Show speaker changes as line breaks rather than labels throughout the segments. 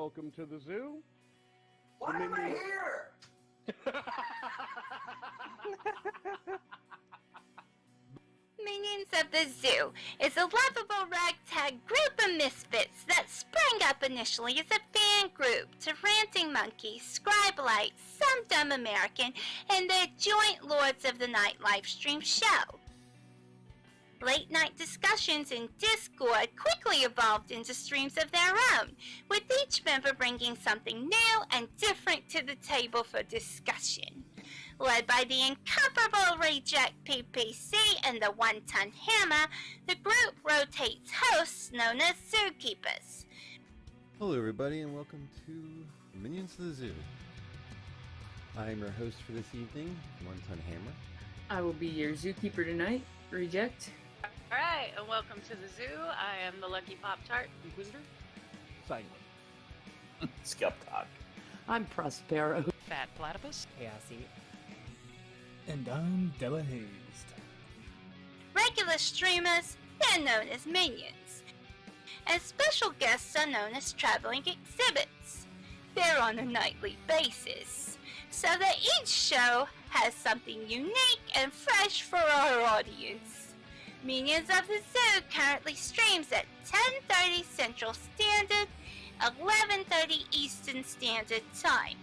welcome to the zoo.
Why am I here?
Minions of the Zoo is a lovable ragtag group of misfits that sprang up initially as a fan group to Ranting Monkey, Scribelite, Some Dumb American, and their joint Lords of the Night livestream show. Late night discussions in Discord quickly evolved into streams of their own, with each member bringing something new and different to the table for discussion. Led by the incomparable Reject PPC and the One-Ton Hammer, the group rotates hosts known as Zookeepers.
Hello everybody and welcome to Minions of the Zoo. I am your host for this evening, One-Ton Hammer.
I will be your zookeeper tonight, Reject.
Alright, and welcome to the zoo. I am the Lucky Pop-Tart Inquisitor.
Sanguine.
Skep, Tock.
I'm Prospero.
Fat Platypus.
Chaosy.
And I'm Della Hazed.
Regular streamers, they're known as Minions. And special guests are known as traveling exhibits. They're on a nightly basis, so that each show has something unique and fresh for our audience. Minions of the Zoo currently streams at 10:30 Central Standard, 11:30 Eastern Standard Time.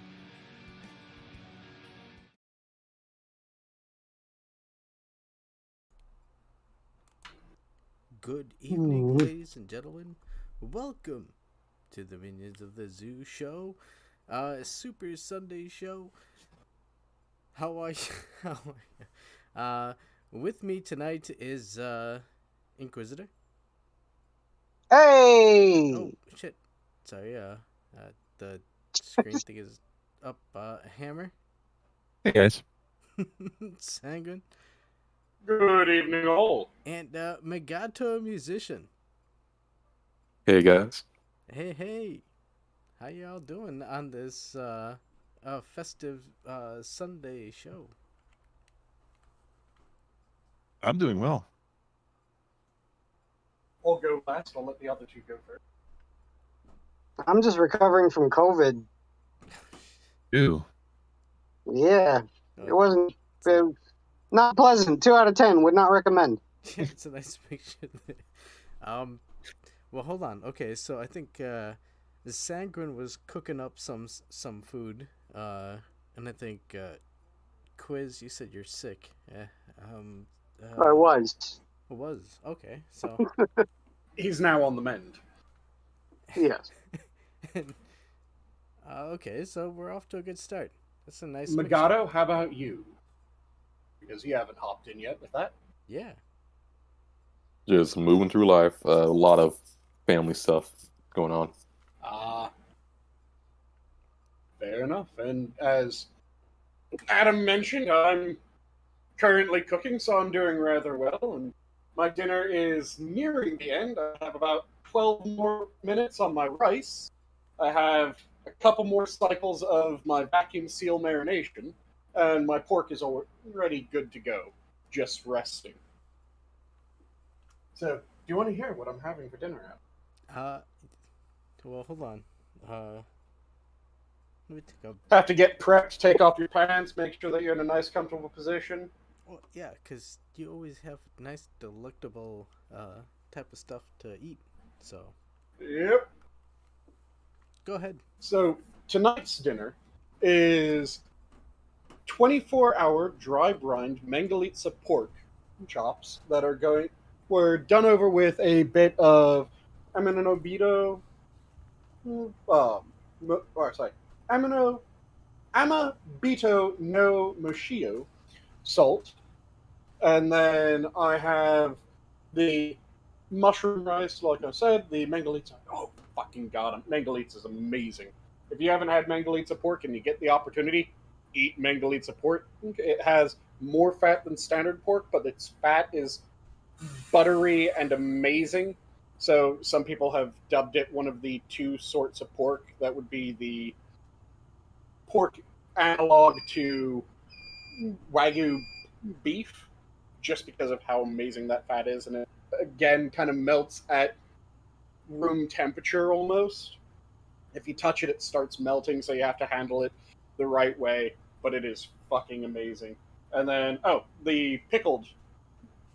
Good evening, ladies and gentlemen. Welcome to the Minions of the Zoo show, Super Sunday show. How are you? With me tonight is Inquisitor.
Hey!
Oh shit! Sorry. The screen thing is up. Hammer.
Hey guys.
Sanguine.
Good evening, all.
And MotZ.
Hey guys.
Hey, how y'all doing on this festive Sunday show?
I'm doing well.
I'll go last. I'll let the other two go first.
I'm just recovering from COVID.
Ew.
Yeah, it wasn't not pleasant. 2 out of 10. Would not recommend.
Yeah, it's a nice picture. Well, hold on. Okay, so I think the Sanguine was cooking up some food, and I think Quiz, you said you're sick.
I was.
It was okay. So
He's now on the mend.
Yes.
okay, so we're off to a good start. That's a nice
Megato, how about you? Because you haven't hopped in yet with that.
Yeah.
Just moving through life. A lot of family stuff going on.
Fair enough. And as Adam mentioned, I'm currently cooking, so I'm doing rather well. And my dinner is nearing the end. I have about 12 more minutes on my rice. I have a couple more cycles of my vacuum seal marination. And my pork is already good to go, just resting. So, do you want to hear what I'm having for dinner, Adam?
Well, hold on. Let me take a...
Have to get prepped, take off your pants, make sure that you're in a nice, comfortable position.
Well, yeah, because you always have nice, delectable type of stuff to eat, so...
Yep.
Go ahead.
So, tonight's dinner is 24-hour dry brined Mangalitsa pork chops that were done over with a bit of Amabito no Moshio salt, and then I have the mushroom rice, like I said, the Mangalitsa. Oh, fucking god, Mangalitsa is amazing. If you haven't had Mangalitsa pork and you get the opportunity, eat Mangalitsa pork. It has more fat than standard pork, but its fat is buttery and amazing. So some people have dubbed it one of the two sorts of pork that would be the pork analog to Wagyu beef, just because of how amazing that fat is, and it again kind of melts at room temperature almost. If you touch it, it starts melting, so you have to handle it the right way. But it is fucking amazing. And then, the pickled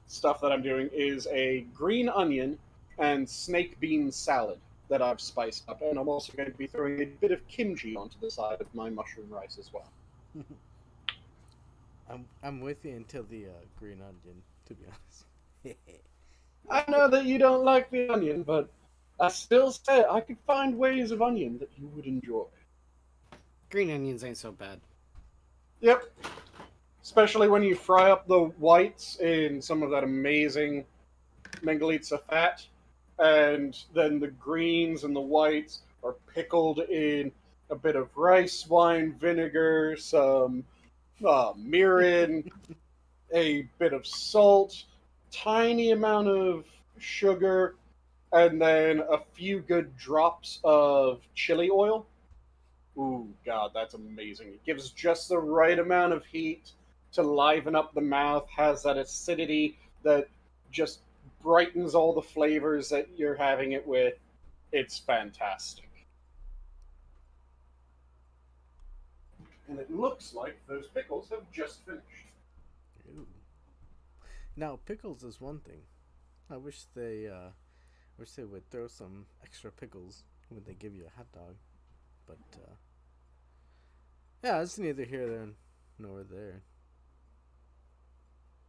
stuff that I'm doing is a green onion and snake bean salad that I've spiced up. And I'm also going to be throwing a bit of kimchi onto the side of my mushroom rice as well.
I'm with you until the green onion, to be honest.
I know that you don't like the onion, but I still say I could find ways of onion that you would enjoy.
Green onions ain't so bad.
Yep. Especially when you fry up the whites in some of that amazing Mengalitsa fat, and then the greens and the whites are pickled in a bit of rice wine vinegar, some mirin, a bit of salt, tiny amount of sugar, and then a few good drops of chili oil. Ooh, God, that's amazing. It gives just the right amount of heat to liven up the mouth, has that acidity that just brightens all the flavors that you're having it with. It's fantastic. And it looks like those pickles have just finished.
Ooh. Now, pickles is one thing. I wish they would throw some extra pickles when they give you a hot dog. But, yeah, it's neither here nor there.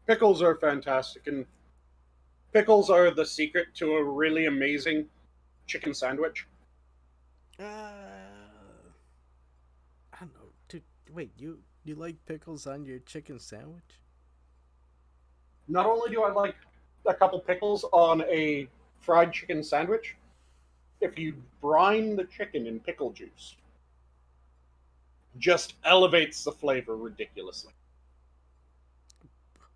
Pickles are fantastic, and pickles are the secret to a really amazing chicken sandwich.
I don't know. Dude, wait, you like pickles on your chicken sandwich?
Not only do I like a couple pickles on a fried chicken sandwich, if you brine the chicken in pickle juice, just elevates the flavor ridiculously.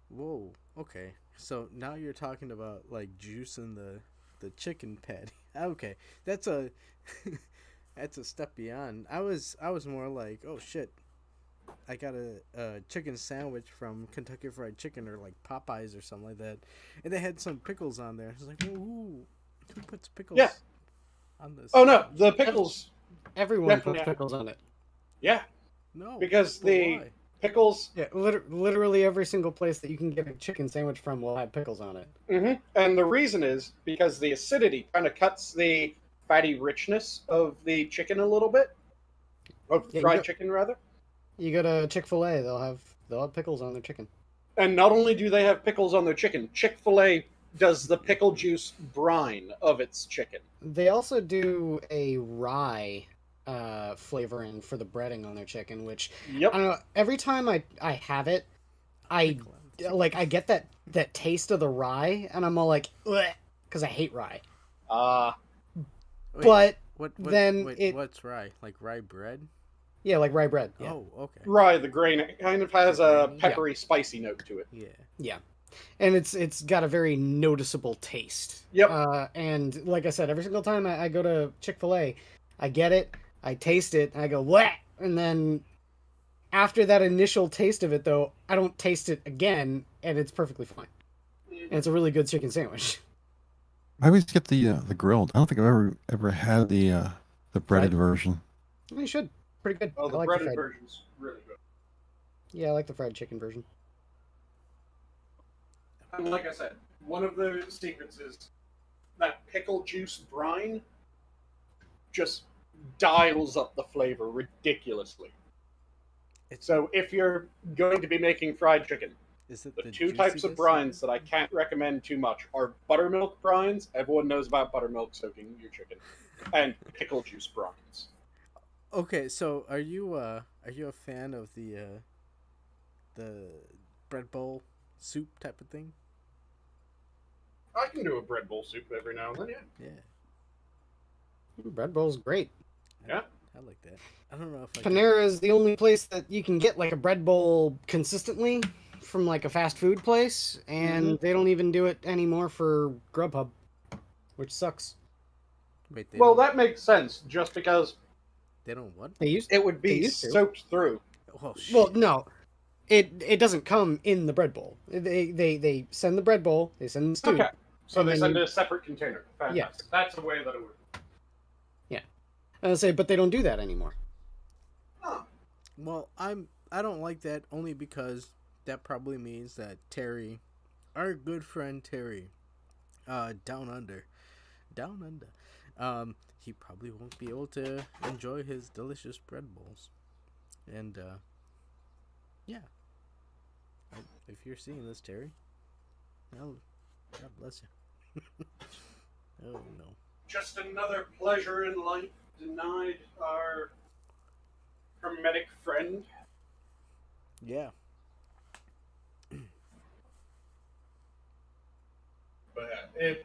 Whoa, okay. So now you're talking about like juice in the chicken patty. Okay, that's a that's a step beyond. I was more like, oh shit, I got a chicken sandwich from Kentucky Fried Chicken or like Popeyes or something like that, and they had some pickles on there. I was like, who puts pickles on this?
Oh no, the pickles.
Everyone puts pickles on it.
Yeah.
No.
Because the
why?
pickles.
Yeah, literally every single place that you can get a chicken sandwich from will have pickles on it.
Mm-hmm. And the reason is because the acidity kind of cuts the fatty richness of the chicken a little bit, of fried chicken rather.
You go to Chick-fil-A, they'll have pickles on their chicken.
And not only do they have pickles on their chicken, Chick-fil-A does the pickle juice brine of its chicken.
They also do a rye flavoring for the breading on their chicken, which I don't know. Every time I have it, I get that taste of the rye, and I'm all like, because I hate rye. But
what's rye? Like rye bread?
Yeah, like rye bread. Yeah.
Oh, okay.
Rye, the grain, it kind of has a peppery, spicy note to it.
Yeah. And it's got a very noticeable taste.
Yep.
And like I said, every single time I go to Chick-fil-A, I get it, I taste it, and I go, what? And then after that initial taste of it, though, I don't taste it again, and it's perfectly fine. And it's a really good chicken sandwich.
I always get the grilled. I don't think I've ever had the breaded version.
You should. Pretty good.
Oh, the
I like
breaded
the fried...
version's really good.
Yeah, I like the fried chicken version.
And like I said, one of the secrets is that pickle juice brine just dials up the flavor ridiculously. So if you're going to be making fried chicken, the two types of brines that I can't recommend too much are buttermilk brines. Everyone knows about buttermilk soaking your chicken, and pickle juice brines.
Okay, so are you a fan of the bread bowl soup type of thing?
I can do a bread bowl soup every now and then,
Yeah.
Bread bowl's great.
Yeah.
I like that. I don't know if
Panera is the only place that you can get like a bread bowl consistently from like a fast food place, and they don't even do it anymore for Grubhub, which sucks.
Wait,
well, that makes sense, just because
they don't what?
It would be soaked through.
Oh, shit.
Well, no. It doesn't come in the bread bowl. They send the bread bowl, they send the stew.
Okay. So they send a separate container. Fantastic.
Yeah.
That's the way that it works.
Yeah. I say, but they don't do that anymore.
Well, I don't like that only because that probably means that Terry, our good friend Terry, down under, he probably won't be able to enjoy his delicious bread bowls. And yeah, if you're seeing this, Terry, well, God bless you. Oh no.
Just another pleasure in life denied our hermetic friend.
Yeah.
But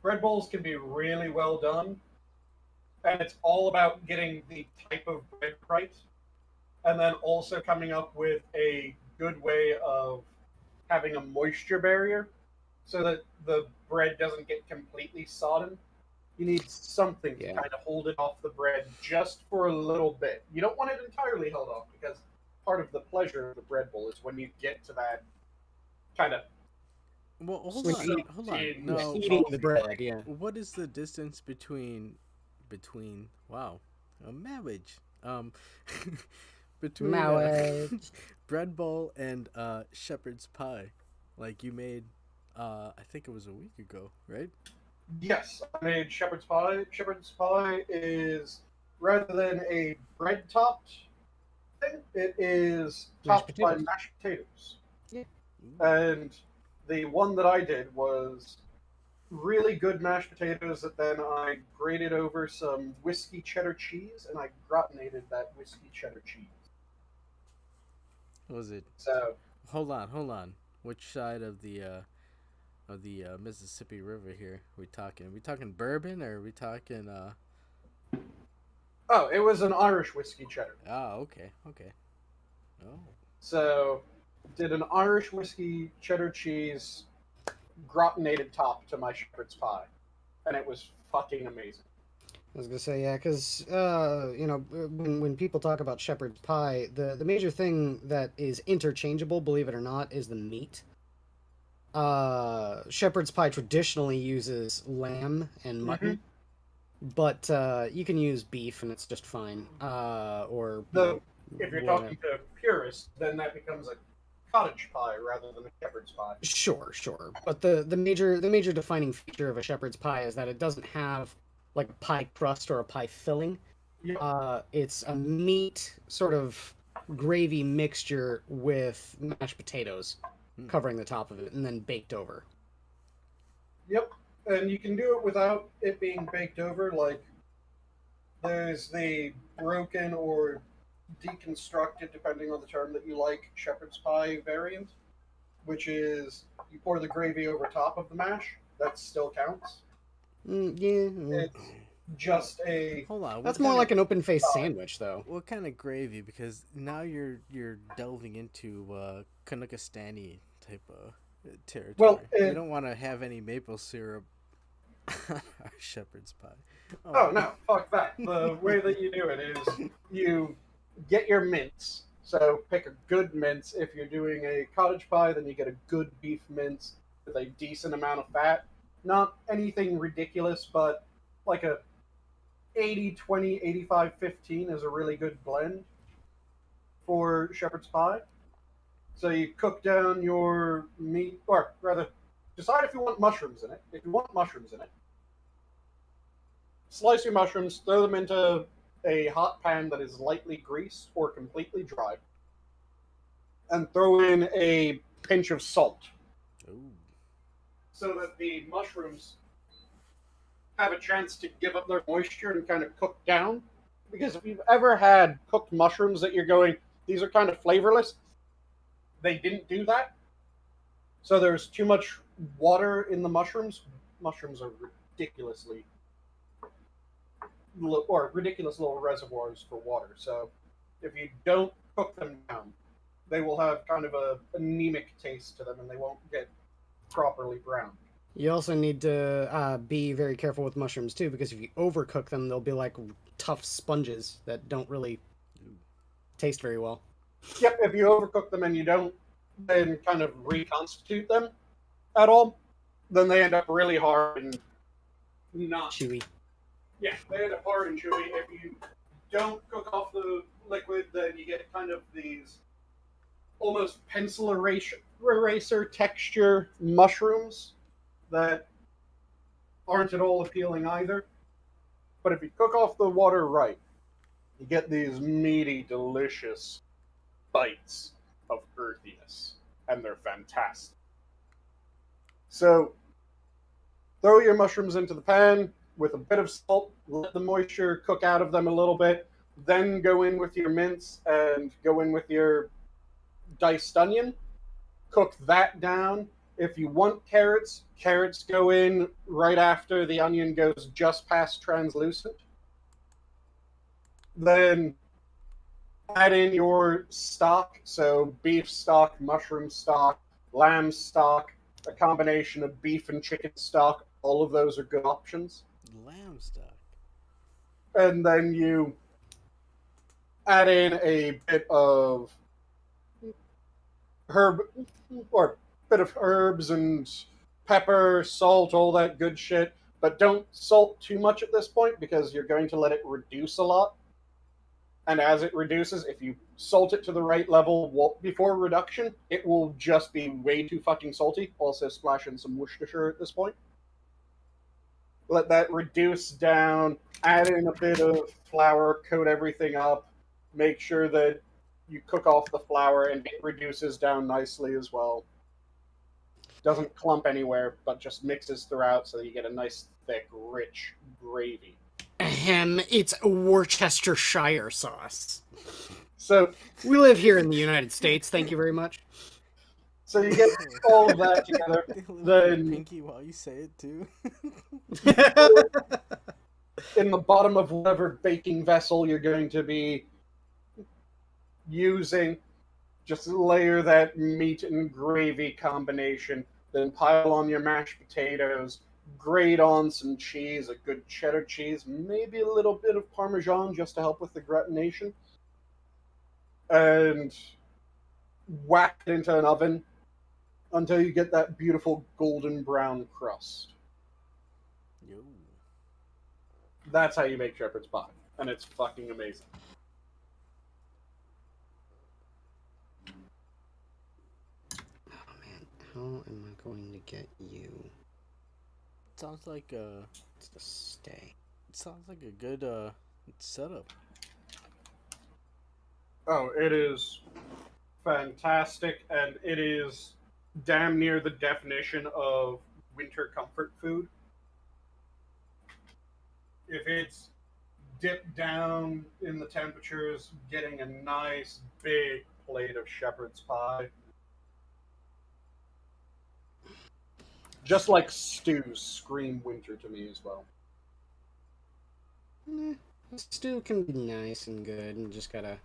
bread bowls can be really well done, and it's all about getting the type of bread right, and then also coming up with a good way of having a moisture barrier so that the bread doesn't get completely sodden. You need something to kind of hold it off the bread just for a little bit. You don't want it entirely held off, because part of the pleasure of the bread bowl is when you get to that kind of...
Well, hold on. No,
eating the bread, yeah.
What is the distance between wow, a marriage, between bread bowl and shepherd's pie, like you made, I think it was a week ago, right?
Yes, I made shepherd's pie. Shepherd's pie is, rather than a bread topped thing, it is topped by mashed potatoes.
Yeah.
And the one that I did was really good mashed potatoes that then I grated over some whiskey cheddar cheese, and I gratinated that whiskey cheddar cheese.
Was it?
So
hold on. Which side of the Mississippi River here we talking? Are we talking bourbon, or are we talking
Oh, it was an Irish whiskey cheddar.
Oh, okay. Oh.
So did an Irish whiskey cheddar cheese gratinated top to my shepherd's pie, and it was fucking amazing.
I was gonna say, yeah, because when people talk about shepherd's pie, the major thing that is interchangeable, believe it or not, is the meat. Shepherd's pie traditionally uses lamb and mutton, but you can use beef and it's just fine.
If you're talking to purists, then that becomes a cottage pie rather than a shepherd's pie.
Sure. But the major defining feature of a shepherd's pie is that it doesn't have like a pie crust or a pie filling.
Yep.
It's a meat sort of gravy mixture with mashed potatoes covering the top of it and then baked over.
Yep. And you can do it without it being baked over. Like, there's the broken or deconstructed, depending on the term that you like, shepherd's pie variant, which is you pour the gravy over top of the mash. That still counts. It's just a...
Hold on. That's more like an open-faced sandwich, though.
What kind of gravy? Because now you're delving into Kanuckistani type of territory.
Well,
you don't want to have any maple syrup on our shepherd's pie.
Oh, no. Fuck that. The way that you do it is you get your mince. So pick a good mince. If you're doing a cottage pie, then you get a good beef mince with a decent amount of fat. Not anything ridiculous, but like a 80-20, 85-15 is a really good blend for shepherd's pie. So you cook down your meat, or rather, decide if you want mushrooms in it. If you want mushrooms in it, slice your mushrooms, throw them into a hot pan that is lightly greased or completely dry, and throw in a pinch of salt.
Ooh.
So that the mushrooms have a chance to give up their moisture and kind of cook down. Because if you've ever had cooked mushrooms that you're going, these are kind of flavorless, they didn't do that. So there's too much water in the mushrooms. Mushrooms are ridiculous little reservoirs for water. So if you don't cook them down, they will have kind of a anemic taste to them, and they won't get properly browned.
You also need to be very careful with mushrooms too, because if you overcook them, they'll be like tough sponges that don't really taste very well.
Yep, if you overcook them and you don't then kind of reconstitute them at all, then they end up really hard and not
chewy.
Yeah, they end up hard and chewy. If you don't cook off the liquid, then you get kind of these almost pencil eraser texture mushrooms that aren't at all appealing either. But if you cook off the water right, you get these meaty, delicious bites of earthiness, and they're fantastic. So, throw your mushrooms into the pan with a bit of salt, let the moisture cook out of them a little bit, then go in with your mince and go in with your diced onion. Cook that down. If you want carrots, carrots go in right after the onion goes just past translucent. Then add in your stock, so beef stock, mushroom stock, lamb stock, a combination of beef and chicken stock. All of those are good options.
Lamb stock.
And then you add in a bit of herbs and pepper, salt, all that good shit. But don't salt too much at this point because you're going to let it reduce a lot. And as it reduces, if you salt it to the right level before reduction, it will just be way too fucking salty. Also splash in some Worcestershire at this point. Let that reduce down, add in a bit of flour, coat everything up, make sure that you cook off the flour and it reduces down nicely as well. Doesn't clump anywhere, but just mixes throughout so that you get a nice, thick, rich gravy.
Ahem, it's Worcestershire sauce.
So
we live here in the United States, thank you very much.
So you get all of that together. Then
Pinky while you say it too.
In the bottom of whatever baking vessel you're going to be using, just layer that meat and gravy combination. Then pile on your mashed potatoes. Grate on some cheese, a good cheddar cheese, maybe a little bit of Parmesan just to help with the gratination. And whack it into an oven until you get that beautiful golden brown crust.
Yo.
That's how you make shepherd's pie, and it's fucking amazing.
Oh man, how am I going to get you?
Sounds like
it's the stay.
It sounds like a good setup.
Oh, it is fantastic, and it is damn near the definition of winter comfort food. If it's dipped down in the temperatures, getting a nice big plate of shepherd's pie. Just like stews scream winter to me as well.
Stew can be nice and good, and just gotta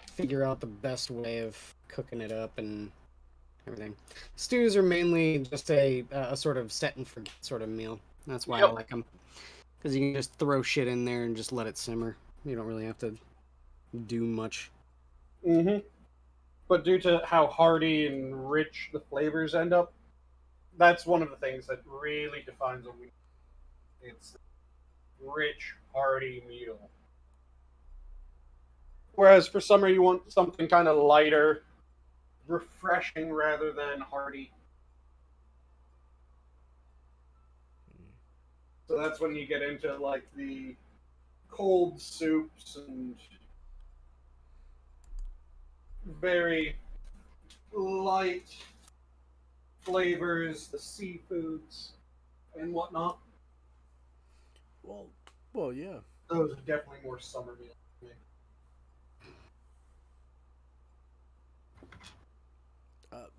figure out the best way of cooking it up and everything. Stews are mainly just a sort of set and forget sort of meal. That's why I like them. Because you can just throw shit in there and just let it simmer. You don't really have to do much.
Mm-hmm. But due to how hearty and rich the flavors end up, that's one of the things that really defines a meal. It's a rich, hearty meal. Whereas for summer, you want something kind of lighter, refreshing rather than hearty. So that's when you get into like the cold soups and very light flavors, the seafoods and whatnot.
Well, yeah.
Those are definitely more summer meals for me.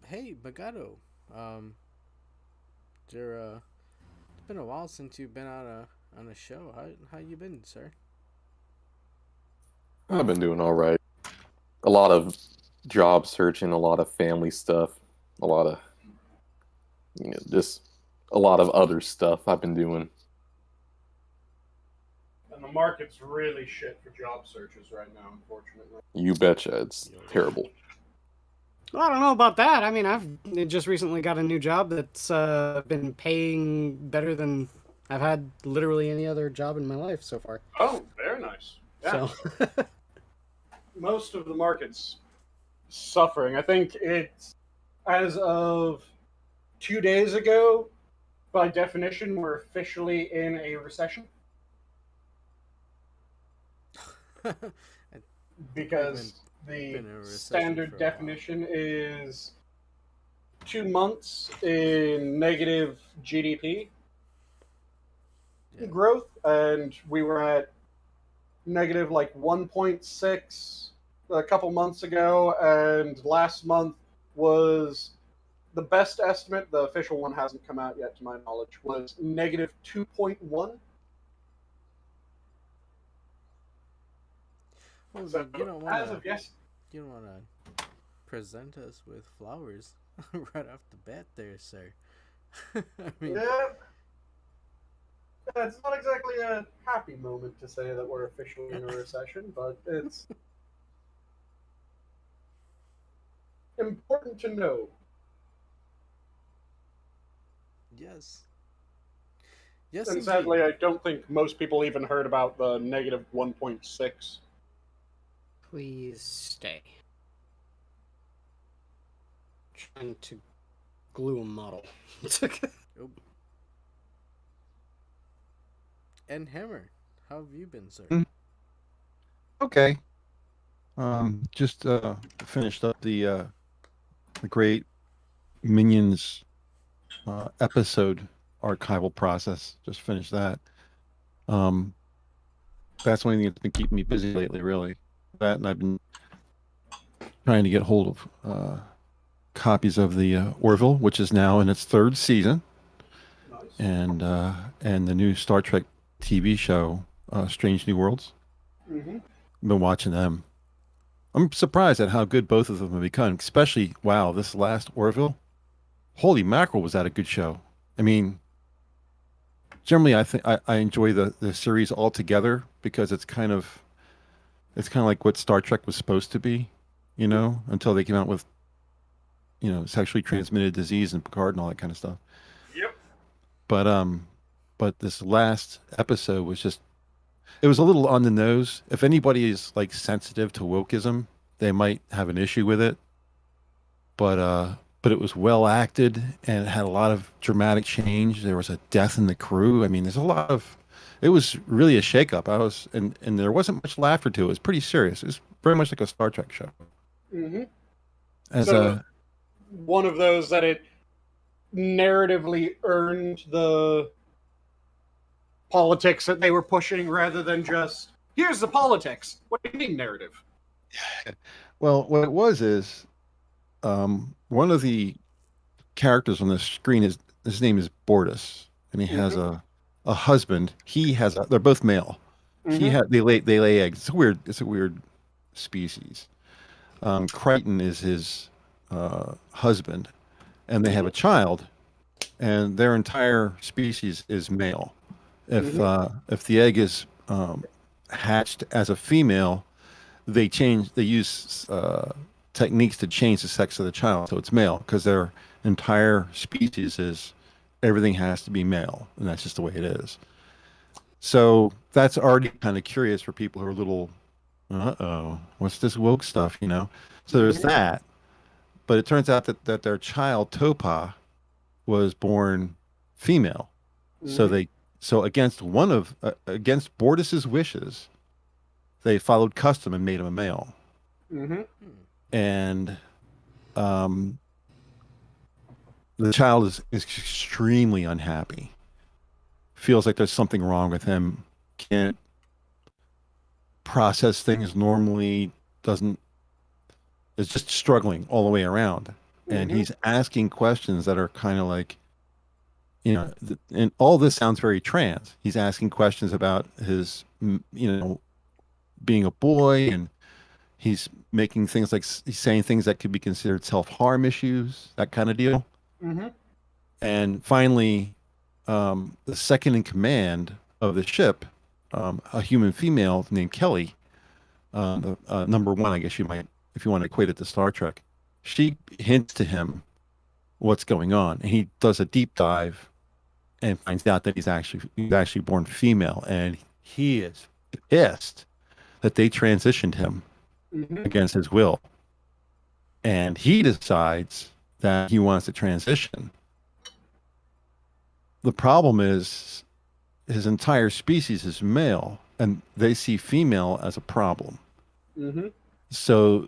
Hey, Megato. It's been a while since you've been on a show. How you been, sir?
I've been doing all right. A lot of job searching, a lot of family stuff, a lot of just a lot of other stuff I've been doing.
And the market's really shit for job searches right now, unfortunately.
You betcha, it's terrible.
Well, I don't know about that. I mean, I've just recently got a new job that's been paying better than I've had literally any other job in my life so far.
Oh, very nice. Yeah.
So
Most of the market's suffering. I think it's, as of 2 days ago, by definition, we're officially in a recession. Because the standard definition is 2 months in negative GDP growth, and we were at negative like 1.6 a couple months ago, and last month was the best estimate. The official one hasn't come out yet, to my knowledge, was negative 2.1.
Well,
So,
you don't
as of
you don't want to present us with flowers right off the bat there, sir. I mean,
yeah, it's not exactly a happy moment to say that we're officially in a recession, but it's important to know.
Yes. Yes,
And
indeed.
sadly, I don't think most people even heard about the negative 1.6.
please stay. Trying to glue a model.
Oh. And Hammer, how have you been, sir?
Okay. Just finished up the great Minions episode archival process. Just finished that. That's the only thing that's been keeping me busy lately, really. That, and I've been trying to get hold of copies of the Orville, which is now in its 3rd season, and the new Star Trek TV show, Strange New Worlds.
Mm-hmm.
I've been watching them. I'm surprised at how good both of them have become, especially, wow, this last Orville. Holy mackerel, was that a good show. I mean, generally I think I enjoy the series altogether because it's kind of like what Star Trek was supposed to be, you know, until they came out with, you know, sexually transmitted disease and Picard and all that kind of stuff.
Yep.
But this last episode was just, it was a little on the nose. If anybody is like sensitive to wokeism, they might have an issue with it. But it was well acted and it had a lot of dramatic change. There was a death in the crew. I mean, it was really a shakeup. And there wasn't much laughter to it. It was pretty serious. It was very much like a Star Trek show.
Mm-hmm. One of those that it narratively earned the politics that they were pushing rather than just, here's the politics. What do you mean narrative?
Well, what it was is, one of the characters on the screen his name is Bortus, and he has a husband. They're both male.
Mm-hmm.
They lay eggs. It's a weird species. Crichton is his husband, and they have a child, and their entire species is male. If the egg is hatched as a female, they use techniques to change the sex of the child so it's male, because their entire species is, everything has to be male, and that's just the way it is. So that's already kind of curious for people who are a little, what's this woke stuff, you know? So there's that. But it turns out that their child, Topa, was born female. So against against Bortus's wishes, they followed custom and made him a male.
Mm-hmm.
And the child is extremely unhappy. Feels like there's something wrong with him. Can't process things normally. Is just struggling all the way around. And he's asking questions that are kind of like, you know, and all this sounds very trans. He's asking questions about his, you know, being a boy, and he's making things like, he's saying things that could be considered self-harm issues, that kind of deal.
Mm-hmm.
And finally, the second in command of the ship, a human female named Kelly, number one, I guess you might, if you want to equate it to Star Trek, she hints to him what's going on, and he does a deep dive, and finds out that he's actually born female, and he is pissed that they transitioned him against his will, and he decides that he wants to transition. The problem is his entire species is male, and they see female as a problem. So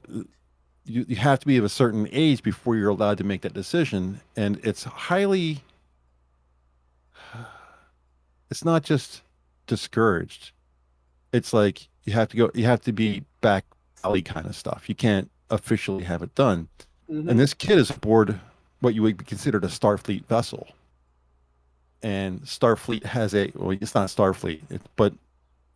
you have to be of a certain age before you're allowed to make that decision, and it's not just discouraged. It's like you have to be back alley kind of stuff. You can't officially have it done. And this kid is aboard what you would consider a Starfleet vessel. And Starfleet has it's not Starfleet, but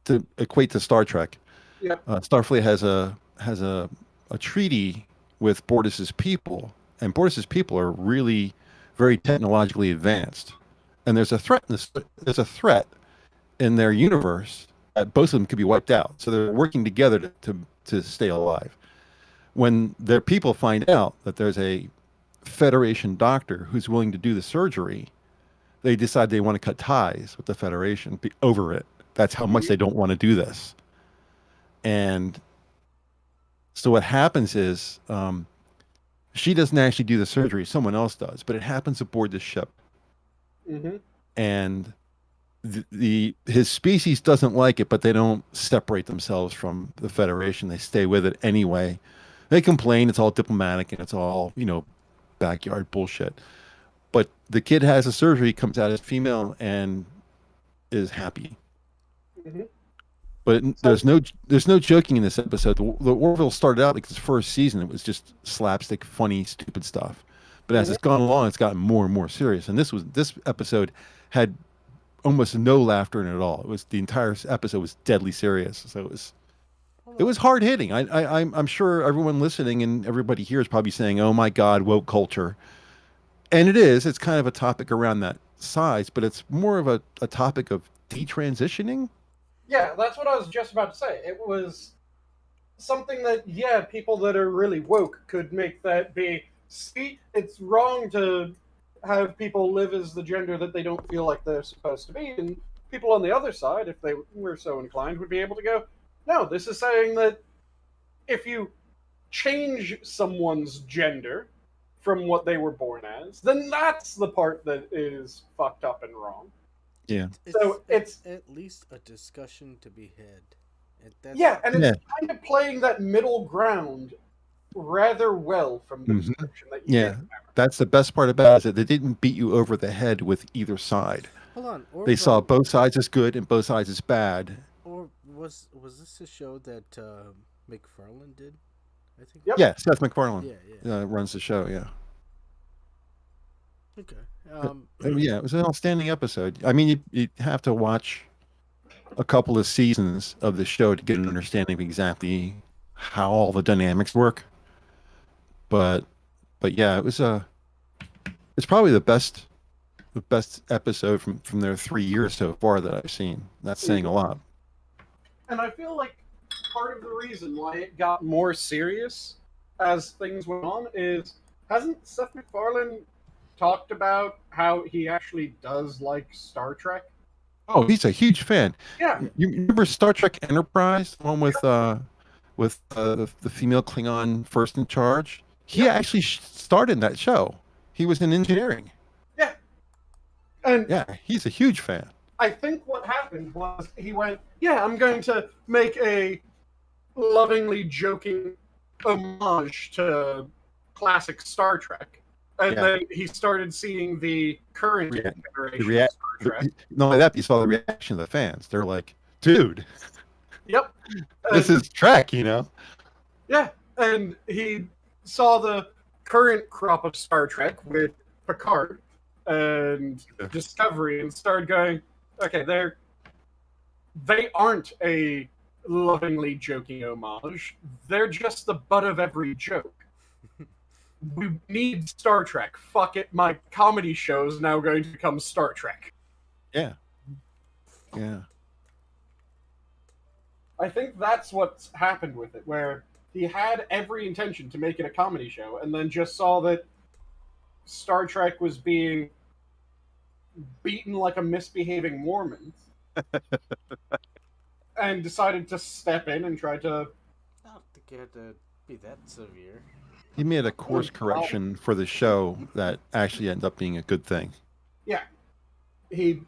to equate to Star Trek, Starfleet has a treaty with Bortus's people, and Bortus's people are really very technologically advanced. And there's a threat in their universe that both of them could be wiped out. So they're working together to stay alive. When their people find out that there's a Federation doctor who's willing to do the surgery, they decide they want to cut ties with the Federation over it. That's how much they don't want to do this. And so what happens is she doesn't actually do the surgery, someone else does, but it happens aboard the ship. And his species doesn't like it, but they don't separate themselves from the Federation. They stay with it anyway. They complain, it's all diplomatic, and it's all, backyard bullshit. But the kid has a surgery, comes out as female, and is happy. But there's no joking in this episode. The Orville started out like its first season, it was just slapstick, funny, stupid stuff. But as it's gone along, it's gotten more and more serious. And this episode had almost no laughter in it at all. The entire episode was deadly serious. So it was hard hitting. I'm sure everyone listening and everybody here is probably saying, "Oh my God, woke culture," and it is. It's kind of a topic around that size, but it's more of a topic of detransitioning.
Yeah, that's what I was just about to say. It was something that, people that are really woke could make that be, see, it's wrong to have people live as the gender that they don't feel like they're supposed to be, and people on the other side, if they were so inclined, would be able to go, no, this is saying that if you change someone's gender from what they were born as, then that's the part that is fucked up and wrong.
Yeah.
So it's
at least a discussion to be had.
And it's kind of playing that middle ground rather well from the description that you get.
That's the best part about it, is that they didn't beat you over the head with either side.
Hold on.
They saw both sides as good and both sides as bad.
Or was this a show that McFarlane did? I think.
Yeah, Seth MacFarlane runs the show. Yeah.
Okay.
It was an outstanding episode. I mean, you have to watch a couple of seasons of the show to get an understanding of exactly how all the dynamics work. But yeah, it's probably the best episode from their 3 years so far that I've seen. That's saying a lot.
And I feel like part of the reason why it got more serious as things went on is, hasn't Seth MacFarlane talked about how he actually does like Star Trek?
Oh, he's a huge fan.
Yeah.
You remember Star Trek Enterprise, the one with the female Klingon first in charge? He actually starred in that show. He was in engineering.
Yeah. And
yeah, he's a huge fan.
I think what happened was he went, I'm going to make a lovingly joking homage to classic Star Trek. And then he started seeing the current generation of Star Trek.
Not only that, you saw the reaction of the fans. They're like, dude.
Yep.
This is Trek,
Yeah. And he saw the current crop of Star Trek with Picard and Discovery and started going, okay, they aren't a lovingly joking homage. They're just the butt of every joke. We need Star Trek. Fuck it, my comedy show is now going to become Star Trek.
Yeah. Yeah.
I think that's what's happened with it, where he had every intention to make it a comedy show, and then just saw that Star Trek was being beaten like a misbehaving Mormon, and decided to step in and try to.
Not to get to be that severe.
He made a course correction for the show that actually ended up being a good thing.
Yeah. He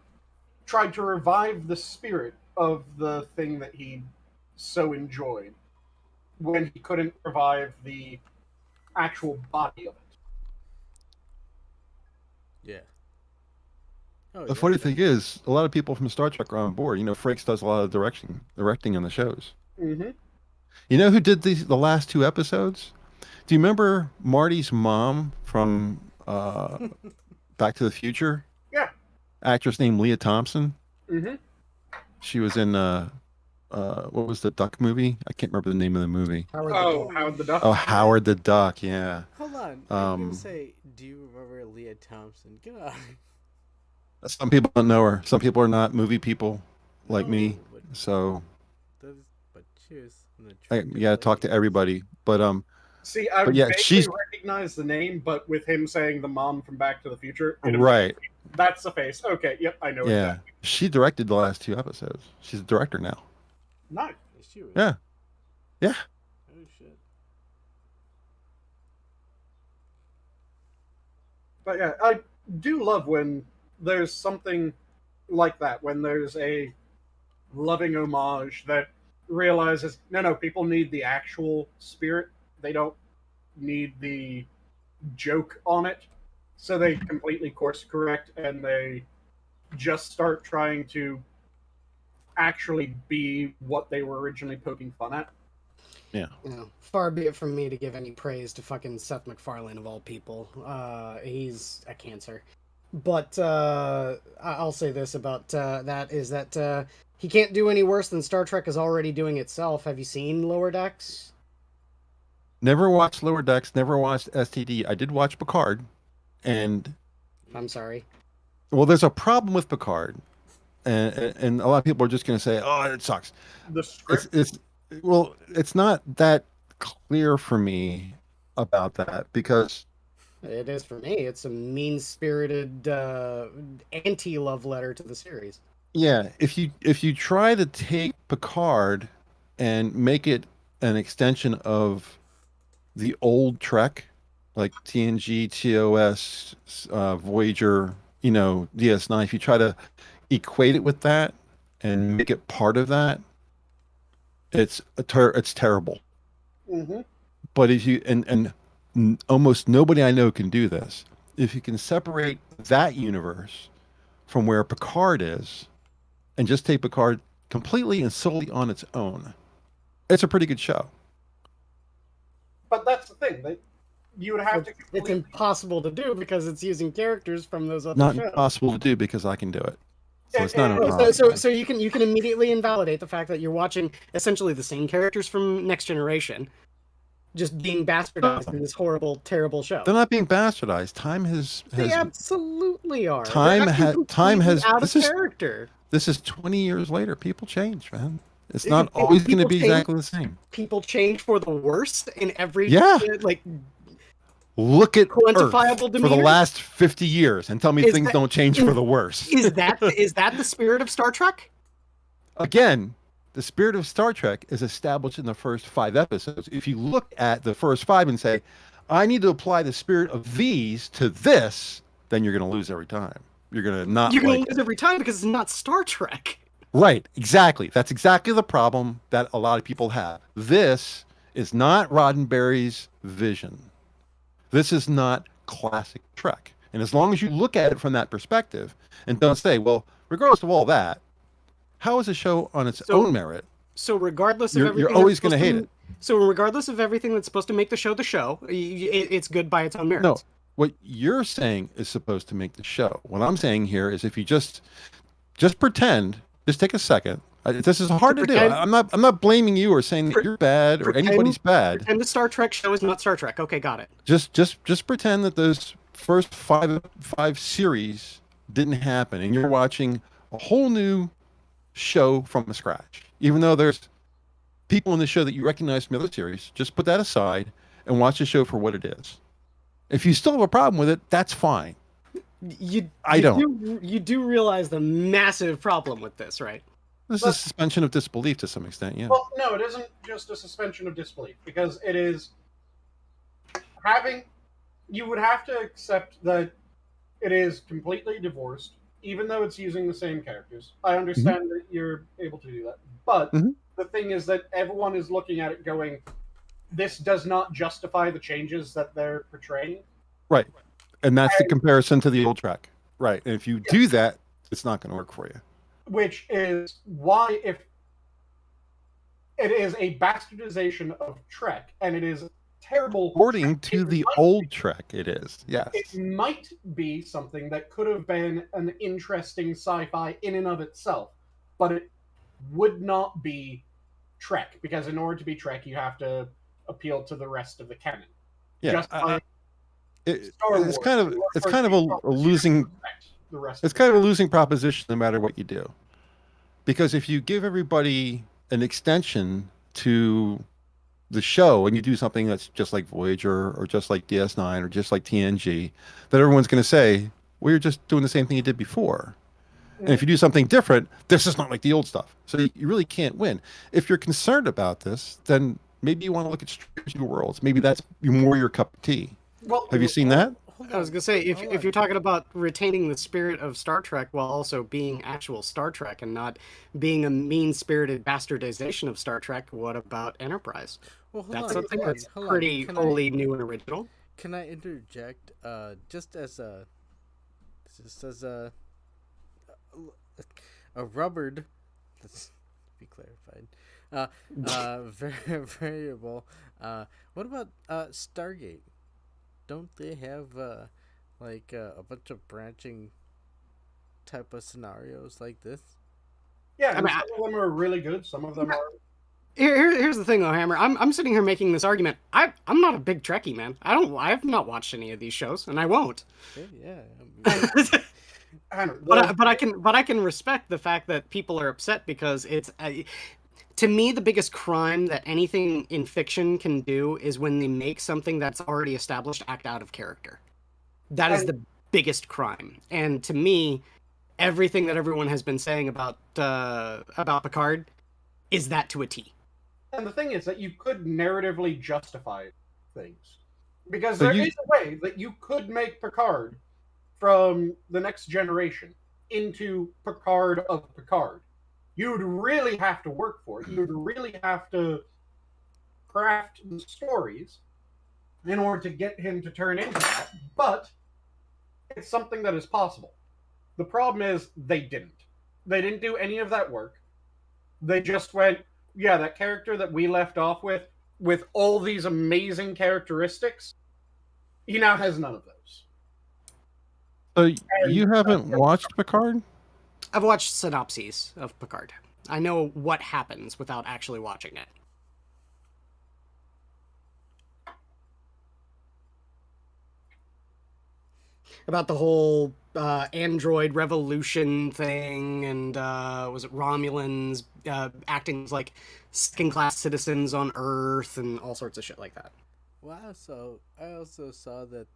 tried to revive the spirit of the thing that he so enjoyed when he couldn't revive the actual body of it.
Yeah.
The funny thing is, a lot of people from Star Trek are on board. You know, Frakes does a lot of directing on the shows.
Mm-hmm.
You know who did the last 2 episodes? Do you remember Marty's mom from Back to the Future?
Yeah.
Actress named Leah Thompson.
Mm-hmm.
She was in what was the Duck movie? I can't remember the name of the movie.
Howard the Duck.
Oh, Howard the Duck. Yeah.
Hold on. I didn't say, do you remember Leah Thompson? Get on.
Some people don't know her. Some people are not movie people like me. So
But cheers.
you got to talk to everybody. But
See, I
but yeah,
vaguely recognize the name, but with him saying the mom from Back to the Future,
right.
That's the face. Okay, yep, I know.
Yeah,
exactly.
she directed the last 2 episodes. She's a director now.
Nice.
Yeah. Yeah.
Oh shit.
But yeah, I do love when there's something like that, when there's a loving homage that realizes, no, people need the actual spirit. They don't need the joke on it. So they completely course correct and they just start trying to actually be what they were originally poking fun at.
Yeah.
You know, far be it from me to give any praise to fucking Seth MacFarlane of all people. He's a cancer. But I'll say this about that is that he can't do any worse than Star Trek is already doing itself. Have you seen Lower Decks?
Never watched Lower Decks. Never watched STD. I did watch Picard, and
I'm sorry.
Well, there's a problem with Picard, and a lot of people are just going to say, "Oh, it sucks."
The script.
It's not that clear for me about that because
it is for me. It's a mean-spirited anti-love letter to the series.
Yeah, if you try to take Picard and make it an extension of the old Trek, like TNG, TOS, Voyager, DS9, if you try to equate it with that and make it part of that, it's terrible.
Mm-hmm.
But if you and almost nobody I know can do this. If you can separate that universe from where Picard is, and just take Picard completely and solely on its own, it's a pretty good show.
But that's the thing. You would have to.
It's impossible to do because it's using characters from those other
Not
shows.
impossible to do because I can do it. So it's not a problem.
So you can immediately invalidate the fact that you're watching essentially the same characters from Next Generation, just being bastardized in this horrible, terrible show.
They're not being bastardized. Time has
They absolutely are.
Time has
out of character.
This is 20 years later. People change, man. It's not always going to be exactly the same.
People change for the worst in every
Look at
quantifiable
Earth for the last 50 years and tell me things don't change for the worse.
Is that the spirit of Star Trek?
Again, the spirit of Star Trek is established in the first 5 episodes. If you look at the first 5 and say, I need to apply the spirit of these to this, then you're going to lose every time. You're going to not.
You're going to lose every time because it's not Star Trek.
Right, exactly. That's exactly the problem that a lot of people have. This is not Roddenberry's vision. This is not classic Trek. And as long as you look at it from that perspective and don't say, well, regardless of all that, how is a show on its own merit?
So regardless of everything,
you're always going to hate it.
So regardless of everything that's supposed to make the show, it's good by its own merits.
No, what you're saying is supposed to make the show. What I'm saying here is if you just pretend, just take a second. This is hard to do. I'm not blaming you or saying that you're bad or anybody's bad.
Pretend the Star Trek show is not Star Trek. Okay, got it.
Just pretend that those first five series didn't happen, and you're watching a whole new show from scratch. Even though there's people in the show that you recognize from other series, just put that aside and watch the show for what it is. If you still have a problem with it, that's fine. I don't.
You do realize the massive problem with this, right?
This is suspension of disbelief to some extent, yeah.
Well, no, it isn't just a suspension of disbelief, because it is having... You would have to accept that it is completely divorced, even though it's using the same characters. I understand that you're able to do that. But the thing is that everyone is looking at it going, this does not justify the changes that they're portraying.
Right. And that's the comparison to the old track. Right. And if you do that, it's not going to work for you.
Which is why, if it is a bastardization of Trek, and it is terrible...
According to the old Trek, it is. Yes.
It might be something that could have been an interesting sci-fi in and of itself, but it would not be Trek, because in order to be Trek, you have to appeal to the rest of the canon.
Yeah. It's kind of a losing... It's kind of a losing proposition no matter what you do. Because if you give everybody an extension to the show and you do something that's just like Voyager or just like DS9 or just like TNG, then everyone's going to say, well, you're just doing the same thing you did before. And if you do something different, this is not like the old stuff. So you really can't win. If you're concerned about this, then maybe you want to look at Strange New Worlds. Maybe that's more your cup of tea.
Well,
have you seen that?
I was gonna say, if you're talking about retaining the spirit of Star Trek while also being actual Star Trek and not being a mean-spirited bastardization of Star Trek, what about Enterprise?
Well,
that's something that's pretty wholly new and original.
Can I interject? Just as a rubbered, let's be clarified, variable. What about Stargate? Don't they have a bunch of branching type of scenarios like this?
Yeah, I mean, some of them are really good. Some of them are.
Here's the thing, though, Hammer. I'm sitting here making this argument. I'm not a big Trekkie, man. I've not watched any of these shows, and I won't.
Yeah.
But I can respect the fact that people are upset because it's. To me, the biggest crime that anything in fiction can do is when they make something that's already established act out of character. That is the biggest crime. And to me, everything that everyone has been saying about Picard is that to a T.
And the thing is that you could narratively justify things. Because there is a way that you could make Picard from the Next Generation into Picard of Picard. You'd really have to work for it. You'd really have to craft the stories in order to get him to turn into that. But it's something that is possible. The problem is they didn't. They didn't do any of that work. They just went, yeah, that character that we left off with all these amazing characteristics, he now has none of those.
So you haven't watched Picard?
I've watched synopses of Picard. I know what happens without actually watching it. About the whole android revolution thing, and was it Romulans acting like second-class citizens on Earth, and all sorts of shit like that.
Wow, so I also saw that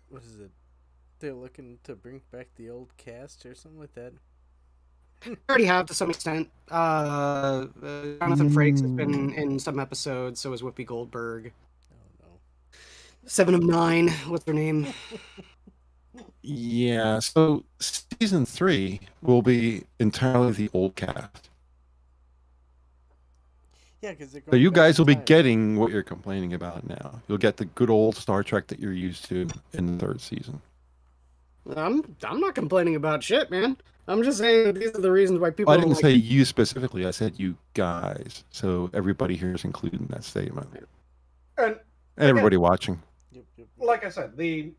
what is it? They're looking to bring back the old cast or something like that.
I already have to some extent. Jonathan Frakes has been in some episodes, so is Whoopi Goldberg.
Oh no.
7 of 9, what's her name?
Yeah, so season 3 will be entirely the old cast.
Yeah, because
so you guys will be getting what you're complaining about now. You'll get the good old Star Trek that you're used to in the 3rd season.
I'm not complaining about shit, man. I'm just saying that these are the reasons why people.
I didn't say you specifically. I said you guys. So everybody here is included in that statement.
And
everybody watching.
Like I said, the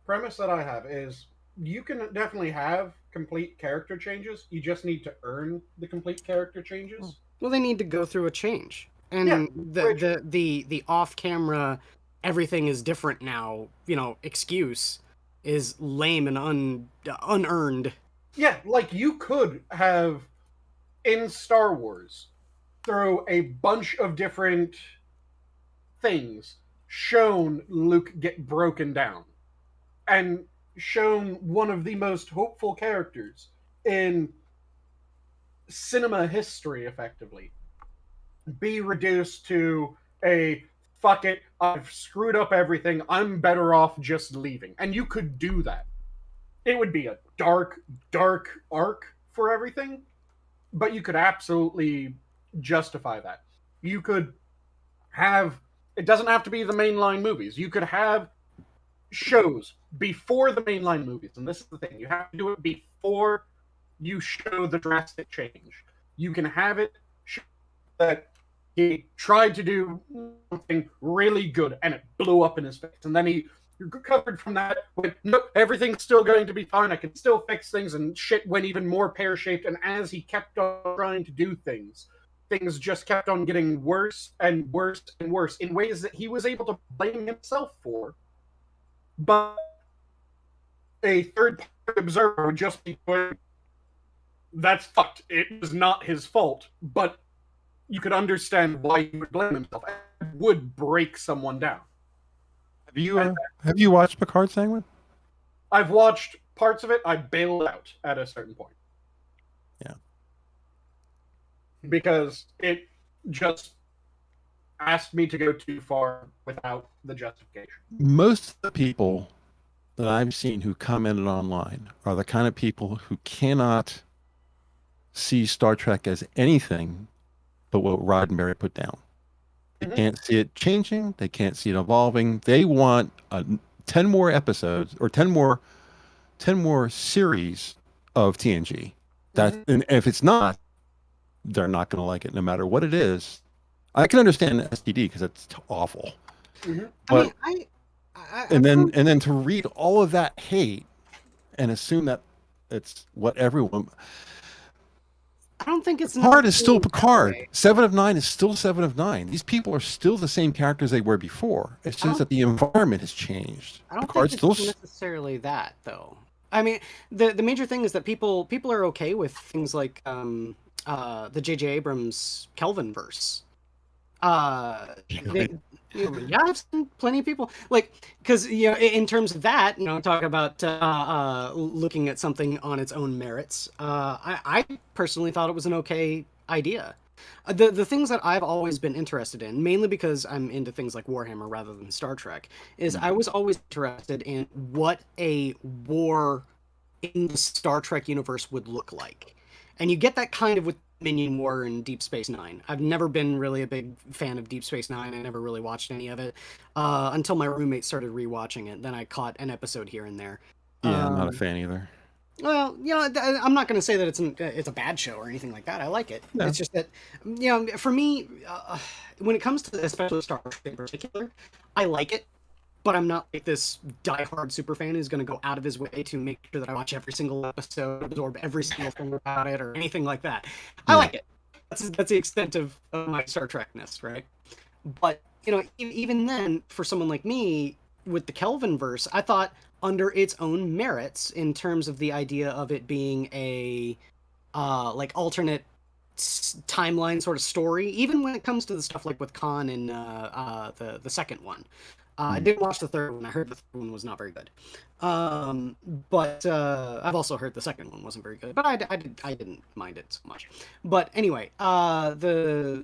premise that I have is you can definitely have complete character changes. You just need to earn the complete character changes.
Well, they need to go through a change, and the off-camera, everything is different now. Excuse is lame and unearned.
Yeah, like you could have in Star Wars through a bunch of different things shown Luke get broken down. and shown one of the most hopeful characters in cinema history, effectively, be reduced to a fuck it, I've screwed up everything, I'm better off just leaving. And you could do that. It would be a dark, dark arc for everything, but you could absolutely justify that. You could have, it doesn't have to be the mainline movies. You could have shows before the mainline movies. And this is the thing, you have to do it before you show the drastic change. You can have it show that he tried to do something really good and it blew up in his face. And then he recovered from that with, nope, everything's still going to be fine. I can still fix things, and shit went even more pear-shaped. And as he kept on trying to do things, things just kept on getting worse and worse and worse in ways that he was able to blame himself for. But a third-party observer would just be going, that's fucked. It was not his fault, but you could understand why he would blame himself. It would break someone down.
Have you watched Picard, Sanguine?
I've watched parts of it. I bailed out at a certain point.
Yeah.
Because it just asked me to go too far without the justification.
Most of the people that I've seen who commented online are the kind of people who cannot see Star Trek as anything but what Roddenberry put down. They can't see it changing. They can't see it evolving. They want 10 more episodes or 10 more series of TNG. And if it's not, they're not going to like it no matter what it is. I can understand STD because it's awful. But, and then to read all of that hate and assume that it's what everyone.
I don't think it's
Picard is still Picard. 7 of 9 is still 7 of 9. These people are still the same characters they were before. It's just that the environment has changed.
I don't
Picard's
think it's necessarily that, though. I mean, the major thing is that people are okay with things like the J.J. Abrams Kelvin verse. Yeah, I've seen plenty of people because in terms of that, talk about looking at something on its own merits. I personally thought it was an okay idea. The things that I've always been interested in, mainly because I'm into things like Warhammer rather than Star Trek, is I was always interested in what a war in the Star Trek universe would look like. And you get that kind of with Minion War and Deep Space Nine. I've never been really a big fan of Deep Space Nine. I never really watched any of it until my roommate started rewatching it. Then I caught an episode here and there.
Yeah, I'm not a fan either.
Well, I'm not going to say that it's a bad show or anything like that. I like it. No. It's just that, for me, when it comes to especially Star Trek in particular, I like it. But I'm not like this diehard super fan who's going to go out of his way to make sure that I watch every single episode, absorb every single thing about it, or anything like that. I like it. That's the extent of my Star Trek-ness, right? But, even then, for someone like me, with the Kelvin verse, I thought under its own merits, in terms of the idea of it being a, alternate timeline sort of story, even when it comes to the stuff like with Khan and the second one. I didn't watch the third one. I heard the third one was not very good. But I've also heard the second one wasn't very good. But I didn't mind it so much. But anyway, under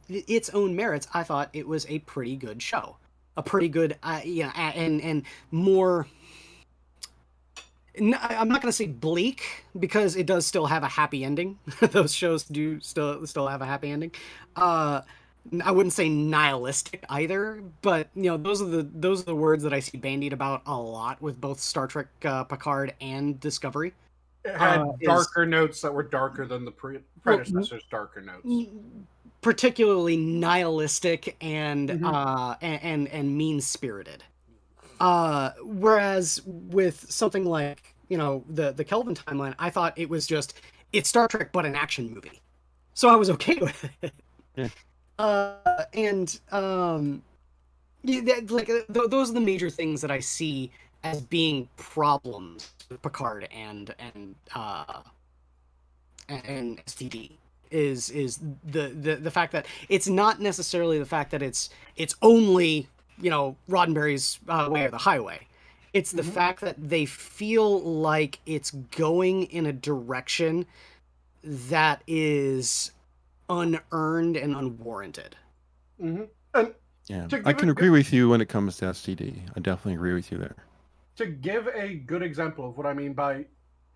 its own merits, I thought it was a pretty good show. A pretty good, and more. I'm not going to say bleak because it does still have a happy ending. Those shows do still have a happy ending. I wouldn't say nihilistic either, but those are the words that I see bandied about a lot with both Star Trek Picard and Discovery.
It had darker notes that were darker than the predecessor's darker notes.
Particularly nihilistic and mean-spirited. Whereas with something like the Kelvin timeline, I thought it's Star Trek but an action movie, so I was okay with it. Yeah. Those are the major things that I see as being problems with Picard and STD is the fact that it's not necessarily the fact that it's only Roddenberry's Way or the Highway. It's the fact that they feel like it's going in a direction that is unearned and unwarranted.
Mm-hmm. And
yeah, I can agree with you when it comes to STD. I definitely agree with you there.
To give a good example of what I mean by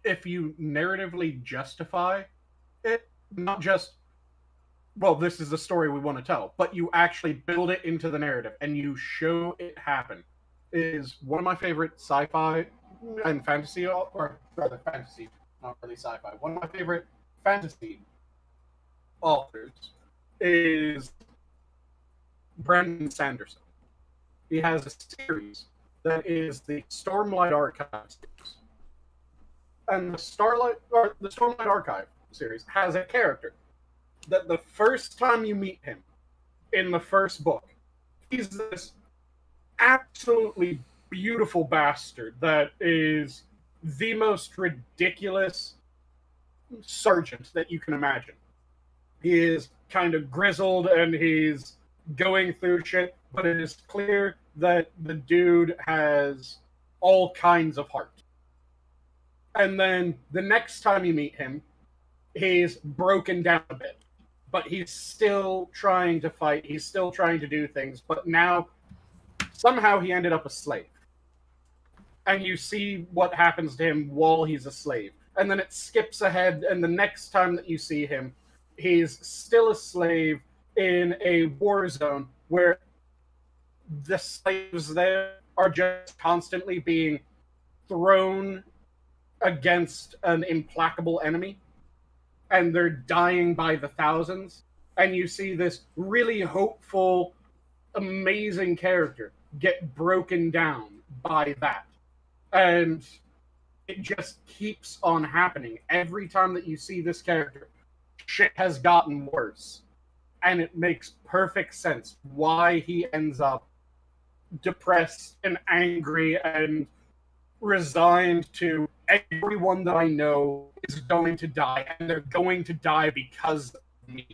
if you narratively justify it, not just, well, this is the story we want to tell, but you actually build it into the narrative and you show it happen, is one of my favorite sci-fi and fantasy, or rather fantasy, not really sci-fi. One of my favorite fantasy authors is Brandon Sanderson. He has a series that is the Stormlight Archive series. And the Stormlight Archive series has a character that the first time you meet him in the first book, he's this absolutely beautiful bastard that is the most ridiculous sergeant that you can imagine. He is kind of grizzled and he's going through shit, but it is clear that the dude has all kinds of heart. And then the next time you meet him, he's broken down a bit, but he's still trying to fight. He's still trying to do things, but now somehow he ended up a slave. And you see what happens to him while he's a slave. And then it skips ahead, and the next time that you see him, he's still a slave in a war zone where the slaves there are just constantly being thrown against an implacable enemy, and they're dying by the thousands. And you see this really hopeful, amazing character get broken down by that. And it just keeps on happening. Every time that you see this character, shit has gotten worse. And it makes perfect sense why he ends up depressed and angry and resigned to everyone that I know is going to die, and they're going to die because of me.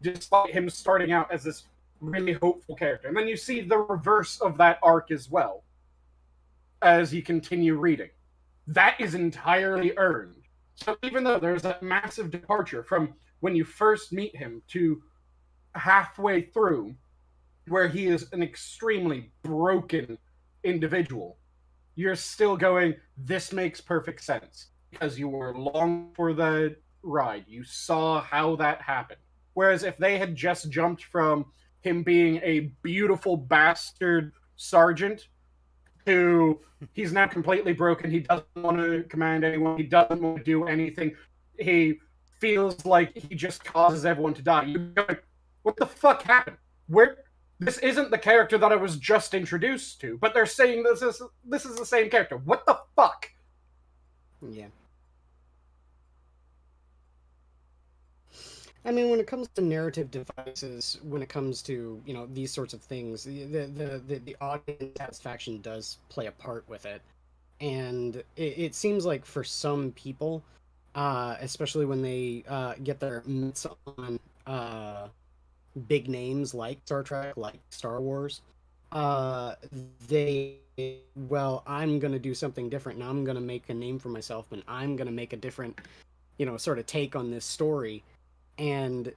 Despite him starting out as this really hopeful character. And then you see the reverse of that arc as well as you continue reading. That is entirely earned. So even though there's that massive departure from when you first meet him to halfway through, where he is an extremely broken individual, you're still going, this makes perfect sense. Because you were along for the ride. You saw how that happened. Whereas if they had just jumped from him being a beautiful bastard sergeant to he's now completely broken, he doesn't want to command anyone, he doesn't want to do anything, he feels like he just causes everyone to die. You're going, what the fuck happened? This isn't the character that I was just introduced to, but they're saying this is the same character. What the fuck?
Yeah. I mean, when it comes to narrative devices, when it comes to, these sorts of things, the audience satisfaction does play a part with it. And it seems like for some people, especially when they get their mitts on big names like Star Trek, like Star Wars, I'm going to do something different, and I'm going to make a name for myself, and I'm going to make a different, sort of take on this story. And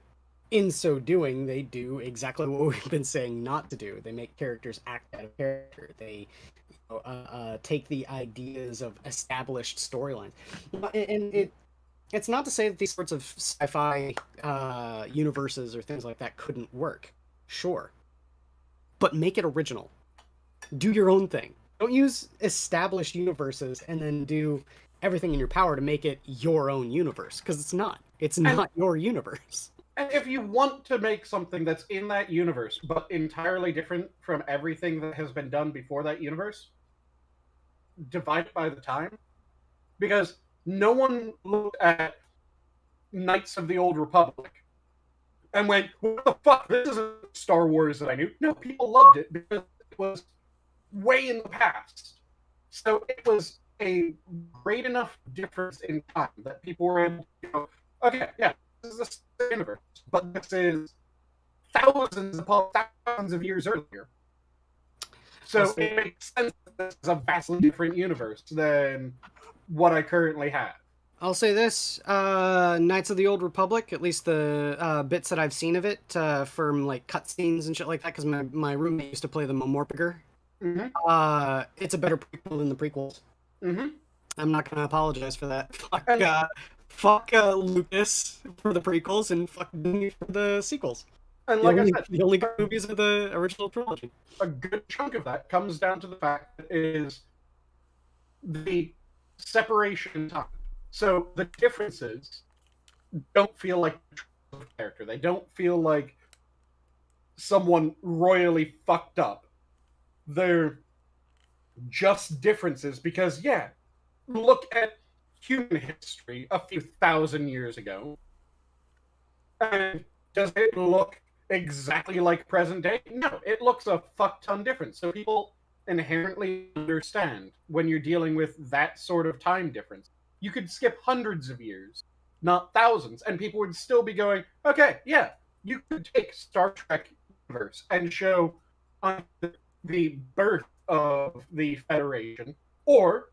in so doing, they do exactly what we've been saying not to do. They make characters act out of character. They take the ideas of established storylines. And it's not to say that these sorts of sci-fi universes or things like that couldn't work. Sure. But make it original. Do your own thing. Don't use established universes and then do everything in your power to make it your own universe, because it's not. It's not your universe.
And if you want to make something that's in that universe, but entirely different from everything that has been done before that universe, divide it by the time. Because no one looked at Knights of the Old Republic and went, what the fuck, this isn't Star Wars that I knew. No, people loved it because it was way in the past. So it was a great enough difference in time that people were able to go, okay, yeah, this is the same universe, but this is thousands of years earlier. So it makes sense that this is a vastly different universe than what I currently have.
I'll say this, Knights of the Old Republic, at least the bits that I've seen of it, from like cutscenes and shit like that, because my roommate used to play the Momorphiger. It's a better prequel than the prequels. I'm not gonna apologize for that. Fuck Lucas for the prequels and fuck Disney for the sequels.
And like I said,
the only good movies of the original trilogy.
A good chunk of that comes down to the fact that it is the separation in time. So the differences don't feel like a character. They don't feel like someone royally fucked up. They're just differences because, yeah, look at human history a few thousand years ago. And does it look exactly like present day? No, it looks a fuck ton different. So people inherently understand when you're dealing with that sort of time difference. You could skip hundreds of years, not thousands, and people would still be going, okay, yeah, you could take Star Trek universe and show the birth of the Federation, or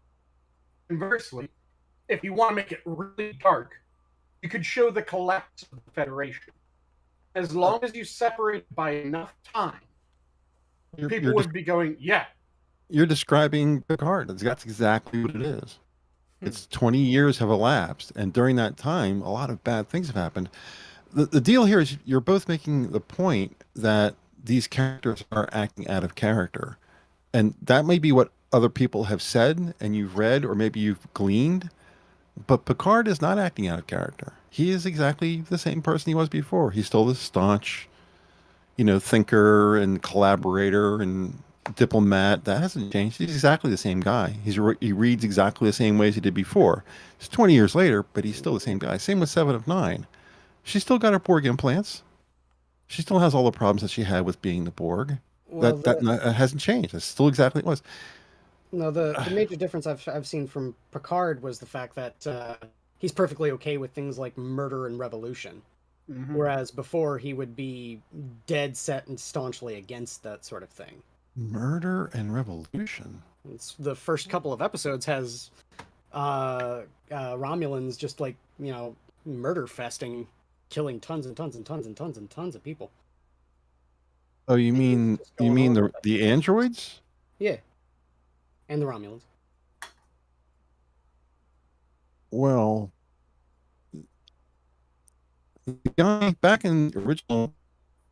conversely, if you want to make it really dark, you could show the collapse of the Federation. As long as you separate by enough time, people would be going, yeah.
You're describing Picard. That's exactly what it is. It's 20 years have elapsed, and during that time, a lot of bad things have happened. The deal here is you're both making the point that these characters are acting out of character. And that may be what other people have said and you've read, or maybe you've gleaned. But Picard is not acting out of character. He is exactly the same person he was before. He's still this staunch, thinker and collaborator and diplomat. That hasn't changed. He's exactly the same guy. He reads exactly the same way as he did before. It's 20 years later, but he's still the same guy. Same with Seven of Nine. She's still got her Borg implants. She still has all the problems that she had with being the Borg.
Well,
that hasn't changed. It's still exactly what it was.
No, the major difference I've seen from Picard was the fact that he's perfectly okay with things like murder and revolution. Whereas before he would be dead set and staunchly against that sort of thing.
Murder and revolution.
The first couple of episodes has Romulans just murder festing, killing tons and tons and tons and tons and tons of people.
Oh, you mean the androids?
Yeah, and the Romulans.
Well, the guy back in the original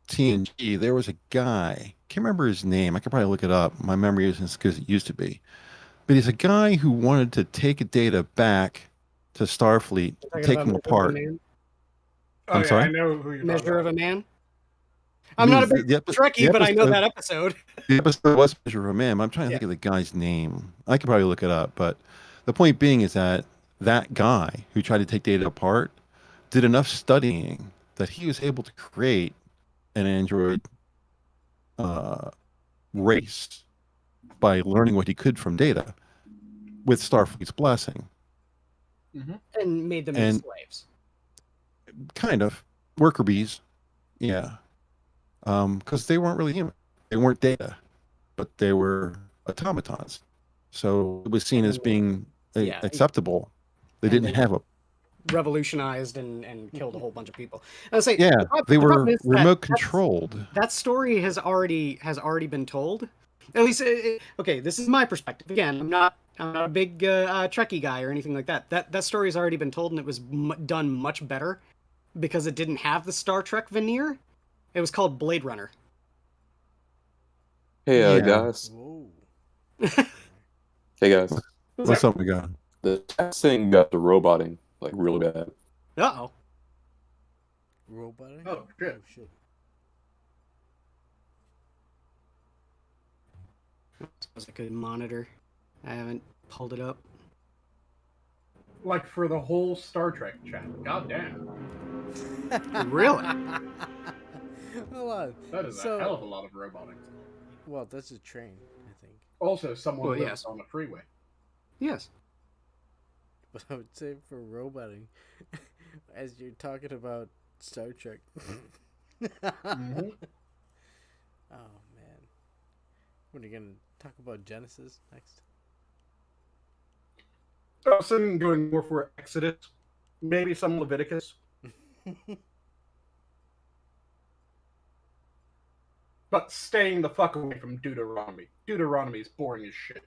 TNG, there was a guy. Can't remember his name. I could probably look it up. My memory isn't as good as it used to be. But he's a guy who wanted to take data back to Starfleet, take them apart. I'm sorry?
I know who you're
Measure of a Man? I'm not a big Trekkie, but I know that episode.
The episode was Measure of a Man. I'm trying to think of the guy's name. I could probably look it up. But the point being is that guy who tried to take data apart did enough studying that he was able to create an android race by learning what he could from data with Starfleet's blessing.
And made them into slaves.
Kind of. Worker bees. Yeah. Because they weren't really human. They weren't data, but they were automatons. So it was seen as being acceptable. They didn't have a
revolutionized and killed a whole bunch of people. I was saying,
they were remote controlled.
That story has already been told. At least, okay, this is my perspective. Again, I'm not a big Trekkie guy or anything like that. That story has already been told, and it was done much better because it didn't have the Star Trek veneer. It was called Blade Runner.
Hey, guys. Hey, guys.
What's up, we got?
The testing got the roboting really bad.
Uh-oh.
Roboting?
Oh, shit.
That was a good monitor. I haven't pulled it up.
Like for the whole Star Trek chat. Goddamn.
Really?
Hold on.
That is a hell of a lot of robotics.
Well, that's a train, I think.
Also, someone lives on the freeway.
Yes.
But I would say for roboting, as you're talking about Star Trek. Oh, man. When are you going to talk about Genesis next?
I was thinking going more for Exodus, maybe some Leviticus. But staying the fuck away from Deuteronomy. Deuteronomy is boring as shit.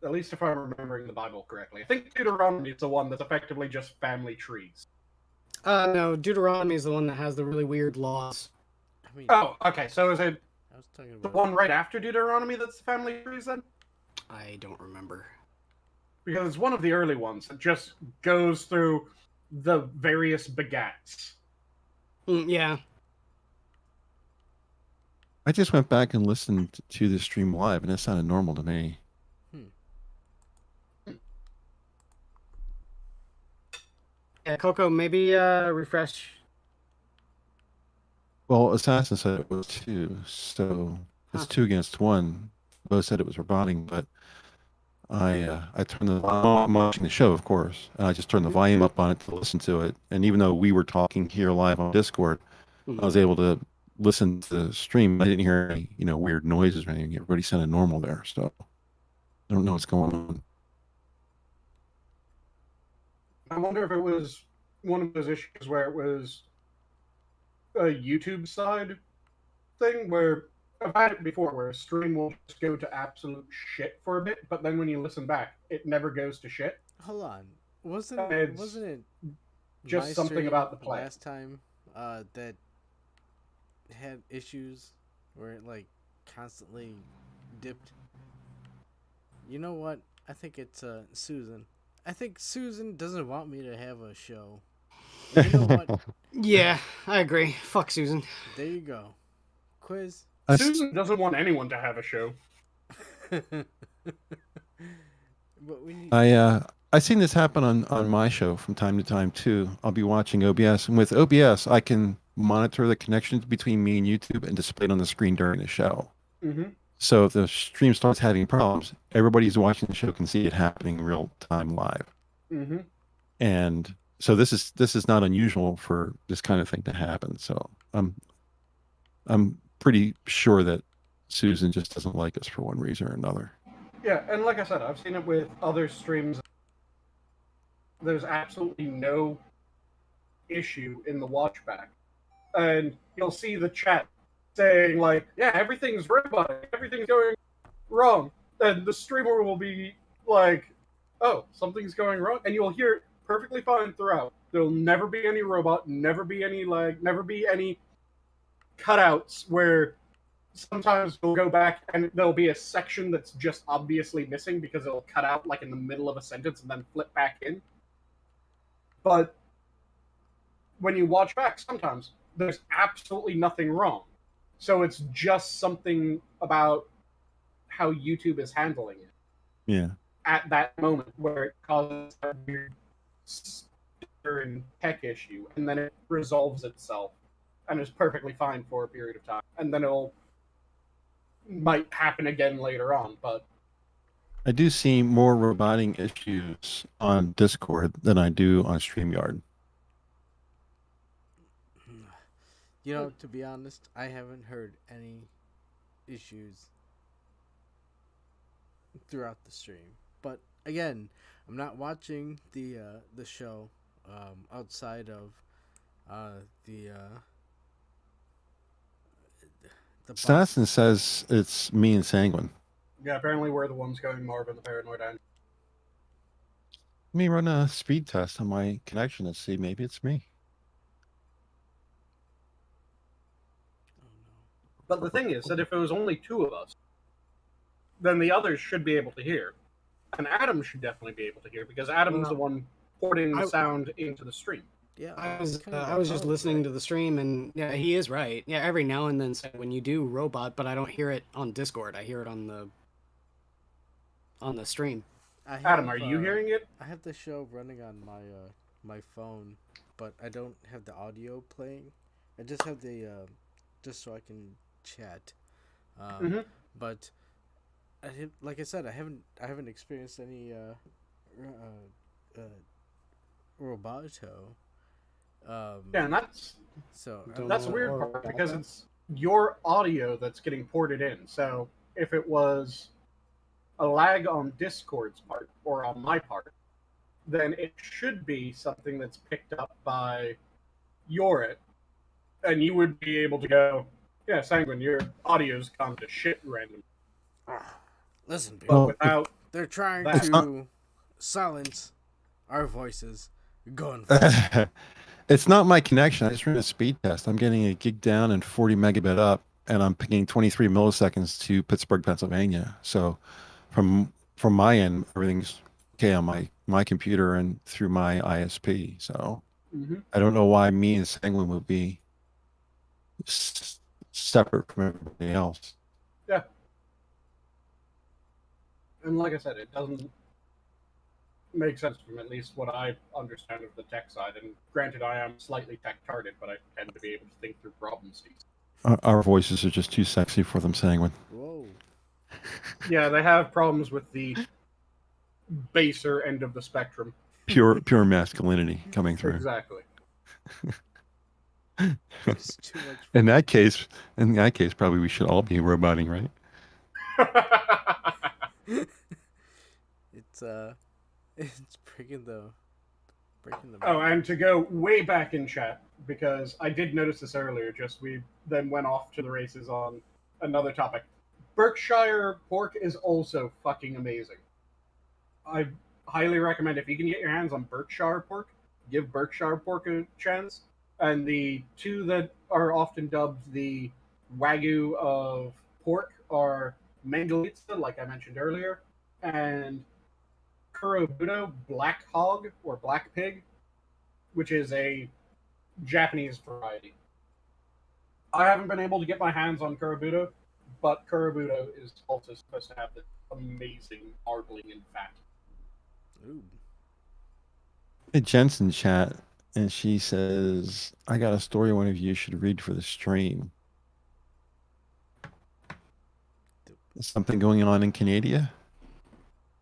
At least if I'm remembering the Bible correctly. I think Deuteronomy is the one that's effectively just family trees.
No, Deuteronomy is the one that has the really weird laws.
I mean,
Oh, okay, so is it
I was talking
the
about
one right after Deuteronomy that's the family trees then?
I don't remember.
Because it's one of the early ones that just goes through the various begats.
Yeah.
I just went back and listened to the stream live, and it sounded normal to me.
Yeah, Coco, maybe refresh.
Well, Assassin said it was 2, so it's 2 against 1. Both said it was roboting, but I turned the volume. I'm watching the show, of course, and I just turned the volume up on it to listen to it. And even though we were talking here live on Discord, I was able to listen to the stream. I didn't hear any, weird noises or anything. Everybody sounded normal there, so I don't know what's going on.
I wonder if it was one of those issues where it was a YouTube side thing where I've had it before where a stream will just go to absolute shit for a bit, but then when you listen back, it never goes to shit.
Hold on. Wasn't it
just something about the play
last time that had issues where it like constantly dipped? You know what? I think it's Susan. I think Susan doesn't want me to have a show. You know what?
Yeah, I agree. Fuck Susan.
There you go. Quiz.
Susan doesn't want anyone to have a show.
But we need...
I seen this happen on my show from time to time too. I'll be watching OBS, and with OBS, I can monitor the connections between me and YouTube and display it on the screen during the show.
Mm-hmm.
So if the stream starts having problems, everybody who's watching the show can see it happening real time live.
Mm-hmm.
And so this is not unusual for this kind of thing to happen. So I'm pretty sure that Susan just doesn't like us for one reason or another.
Yeah, and like I said, I've seen it with other streams. There's absolutely no issue in the watchback. And you'll see the chat saying, like, yeah, everything's robotic, everything's going wrong. And the streamer will be like, oh, something's going wrong. And you'll hear it perfectly fine throughout. There'll never be any robot, never be any lag, never be any cutouts where sometimes you'll go back and there'll be a section that's just obviously missing because it'll cut out like in the middle of a sentence and then flip back in. But when you watch back, sometimes there's absolutely nothing wrong. So it's just something about how YouTube is handling it.
Yeah.
At that moment where it causes a weird stutter and tech issue, and then it resolves itself and is perfectly fine for a period of time. And then might happen again later on, but
I do see more roboting issues on Discord than I do on StreamYard.
You know, to be honest, I haven't heard any issues throughout the stream. But again, I'm not watching the show outside of the
Stassen says it's me and Sanguine.
yeah, apparently we're the ones going Marvin the Paranoid End.
Let me run a speed test on my connection and see. Maybe it's me.
But the thing is that if it was only two of us, then the others should be able to hear. And Adam should definitely be able to hear, because Adam's the one porting the sound into the stream.
Yeah, I was just listening to the stream, and yeah, he is right. Yeah, every now and then when you do robot, but I don't hear it on Discord. I hear it on the stream.
Adam, are you hearing it?
I have the show running on my phone, but I don't have the audio playing. I just have the just so I can chat. But like I said, I haven't experienced any roboto.
Yeah, and that's the weird part, because it's your audio that's getting ported in. So if it was a lag on Discord's part or on my part, then it should be something that's picked up by Yorit, and you would be able to go, yeah, Sanguine, your audio's gone to shit randomly.
Listen,
But
people,
without
they're trying
that,
to silence our voices. Going
it's not my connection. I just ran a speed test. I'm getting a gig down and 40 megabit up, and I'm picking 23 milliseconds to Pittsburgh, Pennsylvania. So from my end, everything's okay on my computer and through my ISP. So I don't know why me and Sanguine would be separate from everybody else.
Yeah. And like I said, it doesn't make sense from at least what I understand of the tech side. And granted, I am slightly tech-tarded, but I tend to be able to think through problems.
Our voices are just too sexy for them, Sanguine.
Whoa.
Yeah, they have problems with the baser end of the spectrum.
Pure masculinity coming through.
Exactly.
In that case, probably we should all be roboting, right?
It's breaking the.
Oh, and to go way back in chat, because I did notice this earlier, we then went off to the races on another topic. Berkshire pork is also fucking amazing. I highly recommend, if you can get your hands on Berkshire pork, give Berkshire pork a chance. And the two that are often dubbed the Wagyu of pork are Mangalitsa, like I mentioned earlier, and Kurobuto Black Hog, or Black Pig, which is a Japanese variety. I haven't been able to get my hands on Kurobuto, but Kurobuto is also supposed to have this amazing marbling and fat.
Ooh.
Hey, Jensen chat, and she says, I got a story one of you should read for the stream. Is something going on in Canada?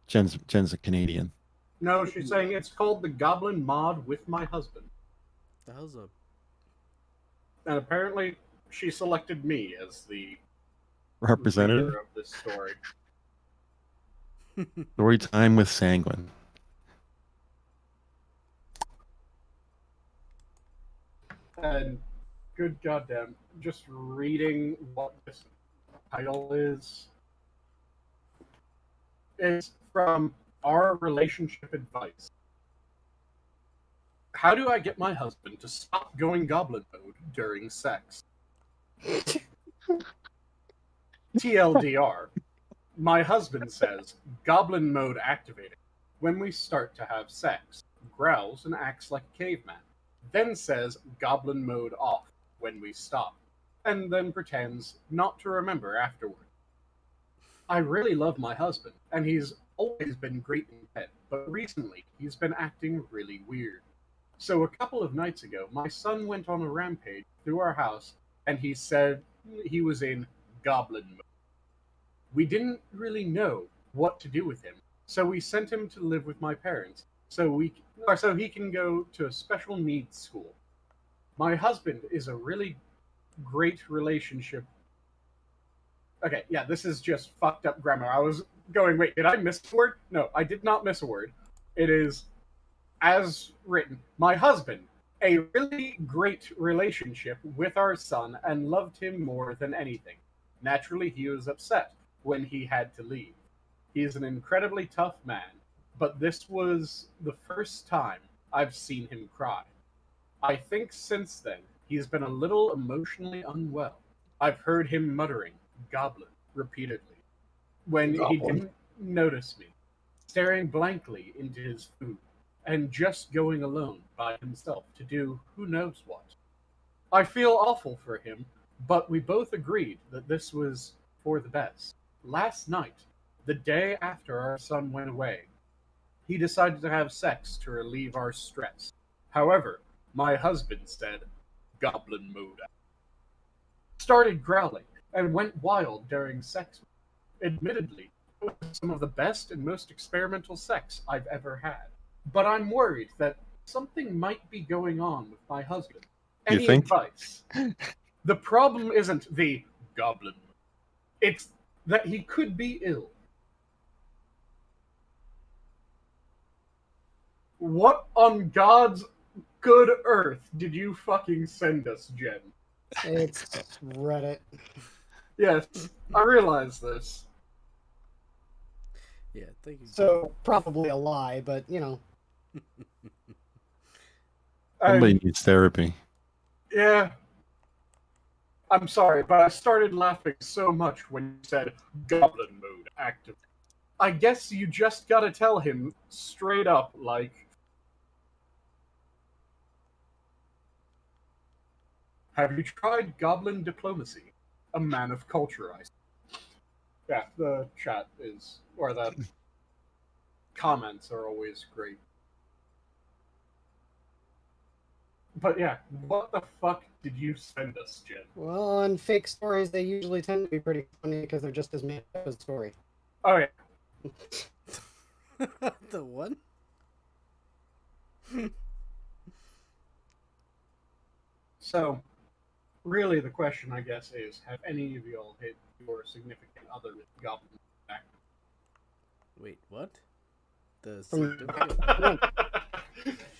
Jen's a Canadian.
No, she's saying it's called the Goblin Mod with my husband.
The hell's up?
And apparently she selected me as the
representative
reader of this story.
Story time with Sanguine.
And good goddamn, just reading what this title is. It's from Our Relationship Advice. How do I get my husband to stop going goblin mode during sex? TLDR. My husband says, goblin mode activated. When we start to have sex, growls and acts like a caveman. Then says, goblin mode off when we stop. And then pretends not to remember afterward. I really love my husband, and he's always been great in bed, but recently he's been acting really weird. So a couple of nights ago, my son went on a rampage through our house, and he said he was in goblin mode. We didn't really know what to do with him, so we sent him to live with my parents, so he can go to a special needs school. My husband is a really great relationship. Okay, yeah, this is just fucked up grammar. I was going, wait, did I miss a word? No, I did not miss a word. It is, as written, my husband, a really great relationship with our son and loved him more than anything. Naturally, he was upset when he had to leave. He is an incredibly tough man, but this was the first time I've seen him cry. I think since then, he's been a little emotionally unwell. I've heard him muttering, goblin, repeatedly, when he didn't notice me, staring blankly into his food, and just going alone by himself to do who knows what. I feel awful for him, but we both agreed that this was for the best. Last night, the day after our son went away, he decided to have sex to relieve our stress. However, my husband said, goblin mode. Started growling and went wild during sex. Admittedly, it was some of the best and most experimental sex I've ever had. But I'm worried that something might be going on with my husband.
You
Any
think?
advice? The problem isn't the goblin. It's that he could be ill. What on God's good earth did you fucking send us, Jen?
It's Reddit.
Yes, I realize this.
Yeah, thank you.
So, probably a lie, but,
Somebody needs therapy.
Yeah. I'm sorry, but I started laughing so much when you said Goblin Mode active. I guess you just gotta tell him straight up, like... Have you tried Goblin Diplomacy? A man of culture, I see. Yeah, the chat is... or the comments are always great. But yeah, what the fuck did you send us, Jen?
Well, on fake stories, they usually tend to be pretty funny because they're just as made up as a story.
Oh, yeah.
The one?
So, really the question, I guess, is, have any of y'all hit your significant other with Goblin back?
Wait, what? The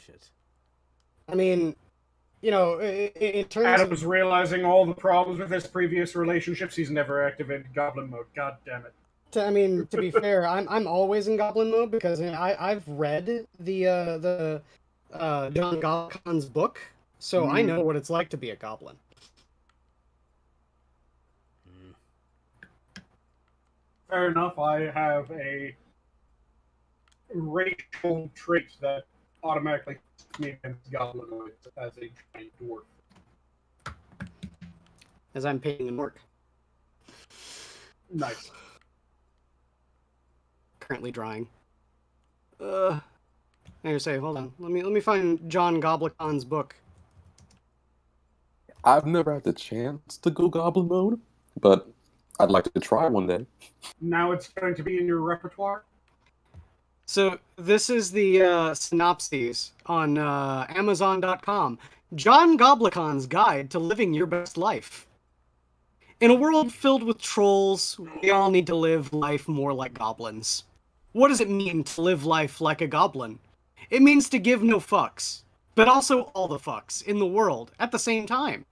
Shit.
I mean, in terms
Adam's realizing all the problems with his previous relationships. He's never activated Goblin Mode. God damn it.
To be fair, I'm always in Goblin Mode because I've read the John Goblecon's book, so I know what it's like to be a goblin.
Fair enough. I have a racial trait that automatically puts me against Goblin Mode as a giant dwarf.
As I'm painting an orc.
Nice.
Currently drawing. Here, say, hold on. Let me find John Goblecon's book.
I've never had the chance to go Goblin Mode, but I'd like to try one day.
Now it's going to be in your repertoire?
So, this is the synopses on Amazon.com. John Goblecon's Guide to Living Your Best Life. In a world filled with trolls, we all need to live life more like goblins. What does it mean to live life like a goblin? It means to give no fucks, but also all the fucks in the world at the same time.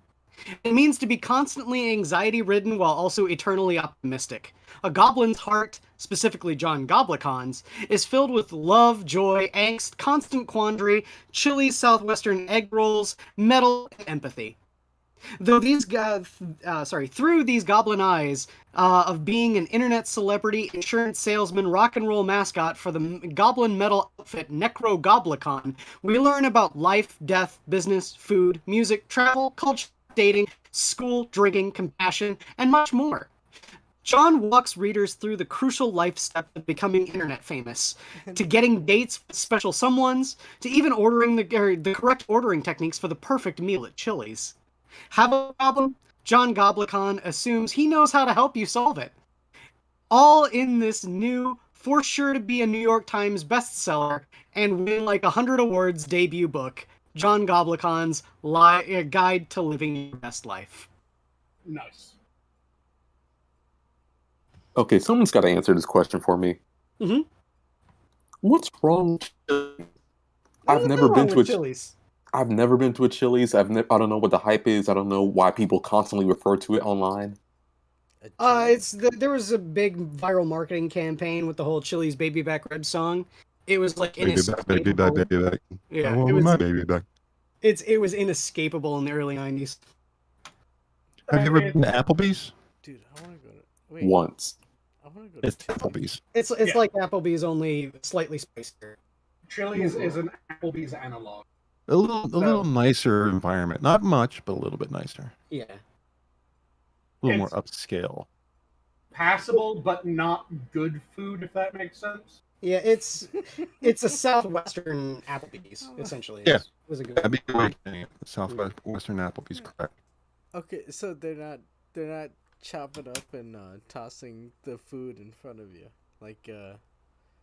It means to be constantly anxiety-ridden while also eternally optimistic. A goblin's heart, specifically John Goblecon's, is filled with love, joy, angst, constant quandary, chilly southwestern egg rolls, metal, and empathy. Though through these goblin eyes of being an internet celebrity, insurance salesman, rock and roll mascot for the goblin metal outfit Necro Goblicon, we learn about life, death, business, food, music, travel, culture, dating, school, drinking, compassion, and much more. John walks readers through the crucial life step of becoming internet famous, to getting dates with special someones, to even ordering the correct ordering techniques for the perfect meal at Chili's. Have a problem? John Goblecon assumes he knows how to help you solve it. All in this new, for sure to be a New York Times bestseller and win like 100 awards debut book, John Goblecon's Guide to Living Your Best Life.
Nice.
Okay, someone's got to answer this question for me.
Mm-hmm.
What's wrong with Chili's? I've never been to a
Chili's.
I've never been to a Chili's. I don't know what the hype is. I don't know why people constantly refer to it online.
There was a big viral marketing campaign with the whole Chili's Baby Back Ribs song. It was like
Baby back.
Yeah,
I want my baby back.
It was inescapable in the early 90s.
Have you ever been to Applebee's?
Dude, I want to go to...
Wait. Once.
I want to go to...
It's Applebee's.
It's like Applebee's, only slightly spicier.
Chili's is an Applebee's analog.
A little nicer environment. Not much, but a little bit nicer.
Yeah.
A little more upscale.
Passable, but not good food, if that makes sense.
Yeah, it's a southwestern Applebee's, essentially.
Yeah.
It was a good
That'd be great. Southwestern Applebee's, correct.
Okay, so they're not chopping up and tossing the food in front of you. Like,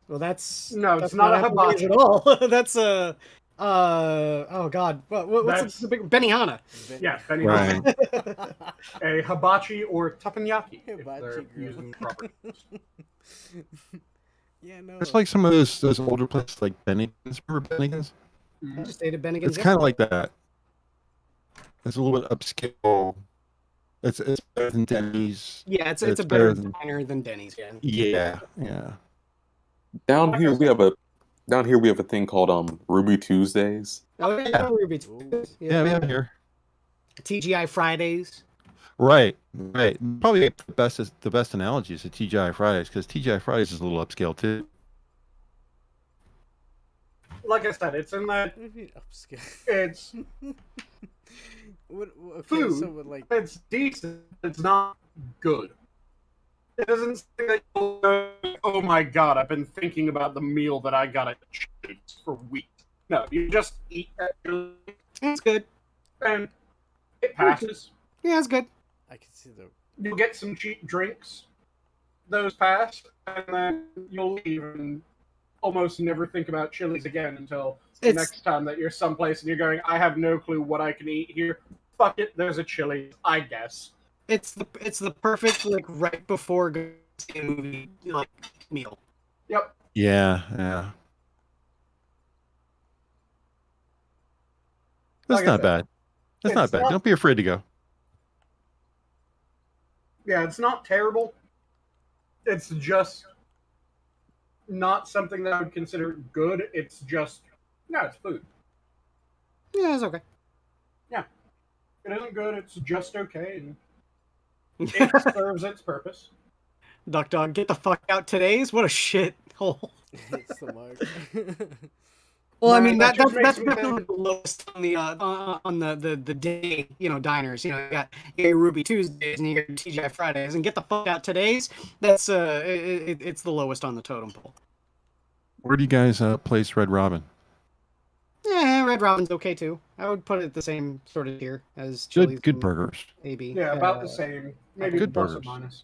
Well, that's...
No,
that's
it's not a
Applebee's
hibachi.
at all. Oh God, what's the big Benihana?
Yeah,
Right.
Benihana. A hibachi or teppanyaki if
Hibachi
they're
grill.
using proper.
Yeah, no.
It's like some of those older places like Bennigan's. Remember Bennigan's?
I just ate at Bennigan's.
It's kind of like that. It's a little bit upscale. It's better than Denny's.
Yeah, it's a better diner than Denny's. Yeah.
Yeah.
Down here we have a thing called Ruby Tuesdays.
Oh yeah, Ruby.
Yeah, we have it here.
TGI Fridays.
Right. Probably the best analogy is the TGI Fridays, because TGI Fridays is a little upscale too.
Like I said, it's in that.
What do you mean upscale?
It's
okay,
food.
So what, like,
it's decent. It's not good. It doesn't say that you'll go, oh my god, I've been thinking about the meal that I got at Chili's for weeks. No, you just eat at Chili's.
It's good.
And it passes.
Yeah, it's good.
I can see the.
You'll get some cheap drinks. Those pass, and then you'll leave and almost never think about Chili's again until the next time that you're someplace and you're going, I have no clue what I can eat here. Fuck it, there's a Chili's, I guess.
It's the perfect like right before going to see a movie like meal.
Yep.
Yeah. That's not bad. That's not bad. Don't be afraid to go.
Yeah, it's not terrible. It's just not something that I would consider good. It's just, no, it's food.
Yeah, it's okay.
Yeah. It isn't good, it's just okay, and it serves its purpose.
Duck Dog, get the fuck out today's? What a shit hole.
It's the mark.
Well, I mean
that
that's
makes me
definitely the lowest on the day, diners. You got your Ruby Tuesdays and you got your TGI Fridays, and get the fuck out today's. That's it's the lowest on the totem pole.
Where do you guys place Red Robin?
Yeah, Red Robin's okay too. I would put it the same sort of tier as Chili's.
Good burgers.
AB.
Yeah, about the same. Maybe
good
plus or
burgers.
minus.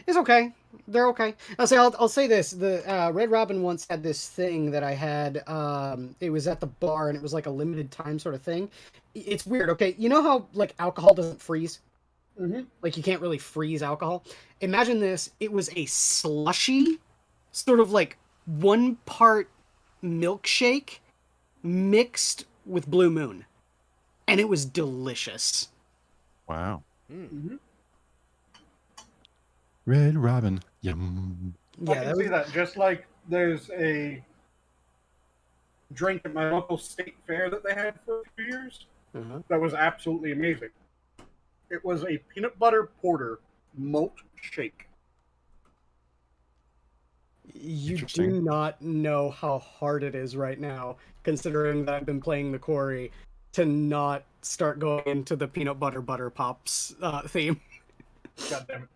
It's okay. They're okay. I'll say this: the Red Robin once had this thing that I had. It was at the bar and it was like a limited time sort of thing. It's weird. Okay, you know how like alcohol doesn't freeze?
Mm-hmm.
Like you can't really freeze alcohol. Imagine this: it was a slushy, sort of like 1 part milkshake mixed with Blue Moon, and it was delicious.
Wow.
Mm-hmm.
Red Robin. Yum.
Yeah,
I can see that. Just like there's a drink at my local state fair that they had for a few years that was absolutely amazing. It was a peanut butter porter malt shake.
You do not know how hard it is right now, considering that I've been playing the quarry, to not start going into the peanut butter pops theme.
God damn it.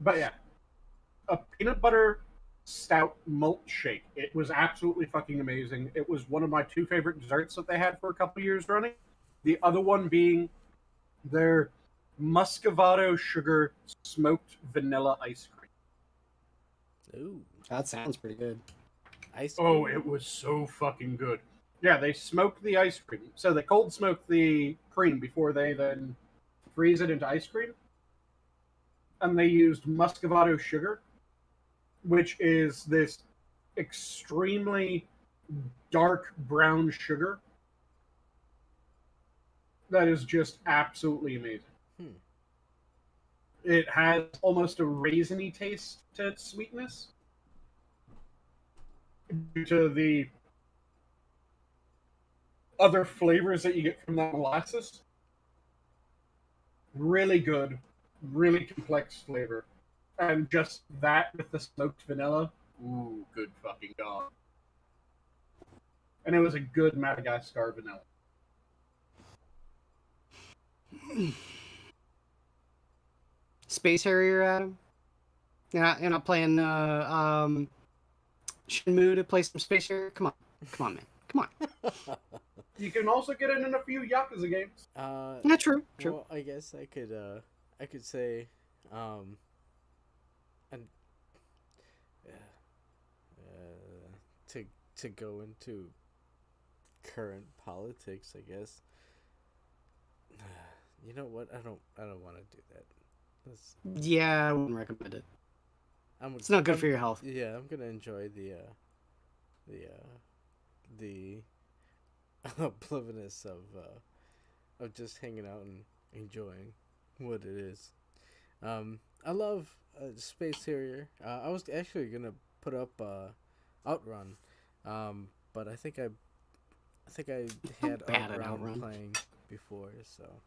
But yeah, a peanut butter stout malt shake. It was absolutely fucking amazing. It was one of my 2 favorite desserts that they had for a couple of years running. The other one being their Muscovado sugar smoked vanilla ice cream.
Ooh, that sounds pretty good.
Ice cream?
Oh, it was so fucking good. Yeah, they smoked the ice cream. So they cold smoked the cream before they then freeze it into ice cream. And they used Muscovado sugar, which is this extremely dark brown sugar that is just absolutely amazing. It has almost a raisiny taste to its sweetness due to the other flavors that you get from that molasses. Really good, really complex flavor. And just that with the smoked vanilla, ooh, good fucking god. And it was a good Madagascar vanilla.
Space Harrier, Adam? You're not playing Shenmue to play some Space Harrier? Come on, man. Come on.
You can also get it in a few Yakuza games.
Yeah, true.
Well, I guess I could say, and to to go into current politics, I guess. You know what? I don't want to do that.
Yeah, I wouldn't recommend it. It's not good for your health.
Yeah, I'm gonna enjoy the oblivious of just hanging out and enjoying what it is. I love Space Harrier. I was actually gonna put up Outrun, but I think I had Outrun playing before, so.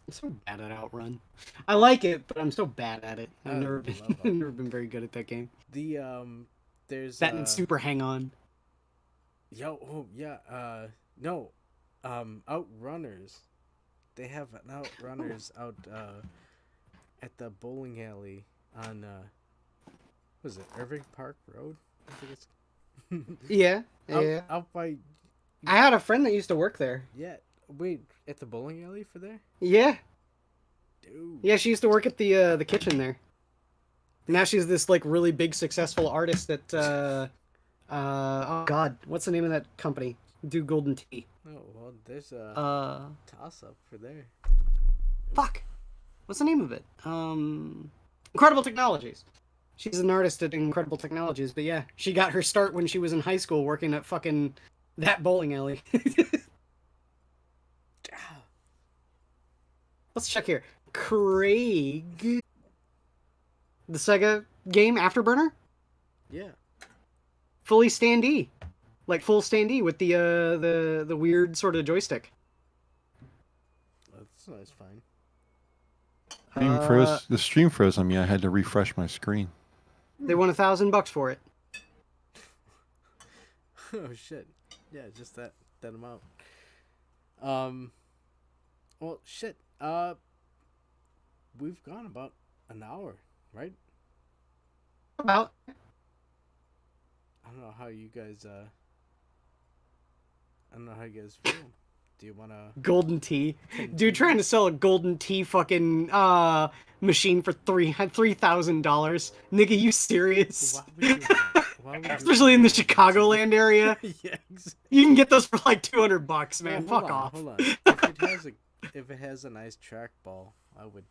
I'm so bad at Outrun. I like it, but I'm so bad at it. I've never been very good at that game.
There's
that and Super Hang On.
Outrunners. They have an Outrunners out at the bowling alley on what is it, Irving Park Road? I think it's
yeah.
Out by.
I had a friend that used to work there.
Yeah. Wait, at the bowling alley for there?
Yeah.
Dude.
Yeah, she used to work at the kitchen there. Now she's this like really big successful artist at oh god, what's the name of that company? Do Golden Tea.
Oh well, there's a toss up for there.
Fuck. What's the name of it? Incredible Technologies. She's an artist at Incredible Technologies, but yeah, she got her start when she was in high school working at fucking that bowling alley. Let's check here. Craig. The Sega game Afterburner?
Yeah.
Fully standee. Like full standee with the weird sort of joystick.
That's fine.
The stream froze on me. I had to refresh my screen.
They won $1,000 for it.
Oh shit. Yeah, just that amount. Well shit. We've gone about an hour, right?
About.
I don't know how you guys feel. Do you wanna
Golden Tea? Dude trying to sell a Golden Tea fucking machine for $3,000. Nigga, you serious? Especially in the Chicagoland area.
Yeah, exactly.
You can get those for like $200, man.
Well,
Fuck off.
Hold on. If it has a nice trackball, I would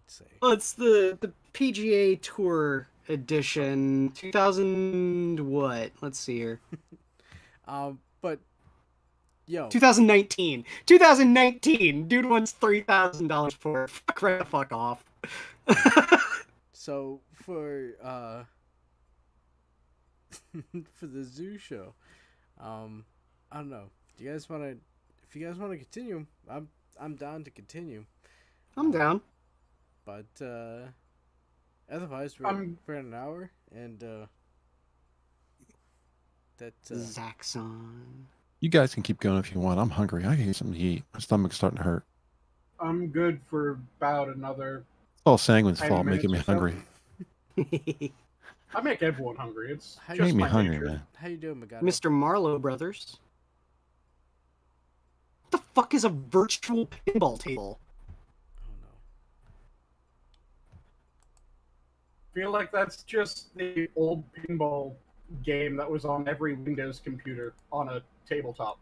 say.
Well, it's the PGA Tour edition, 2000 what? Let's see here.
But
2019, dude wants $3,000 for it. Fuck off.
So for for the zoo show, I don't know. Do you guys want to? If you guys want to continue, I'm down to continue.
I'm down.
But otherwise, we're at an hour, and that's
Zaxxon.
You guys can keep going if you want. I'm hungry. I need something to eat. My stomach's starting to hurt.
I'm good for about another.
It's all Sanguine's
10
fault making me
minutes or so.
hungry.
I make everyone hungry. It's
You
just
make me
my
hungry,
nature.
man.
How you doing, Megato?
Mr. Marlowe Brothers. What the fuck is a virtual pinball table?
Oh no.
I feel like that's just the old pinball game that was on every Windows computer on a tabletop.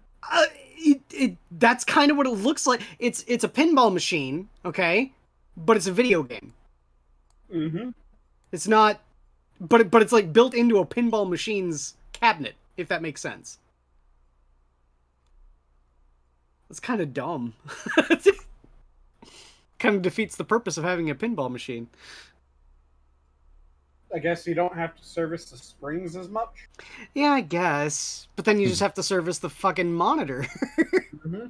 That's kind of what it looks like. It's a pinball machine, okay, but it's a video game.
Mm-hmm.
It's not, but it's like built into a pinball machine's cabinet, if that makes sense. It's kind of dumb. Kind of defeats the purpose of having a pinball machine.
I guess you don't have to service the springs as much.
Yeah, I guess. But then you just have to service the fucking monitor.
Mm-hmm.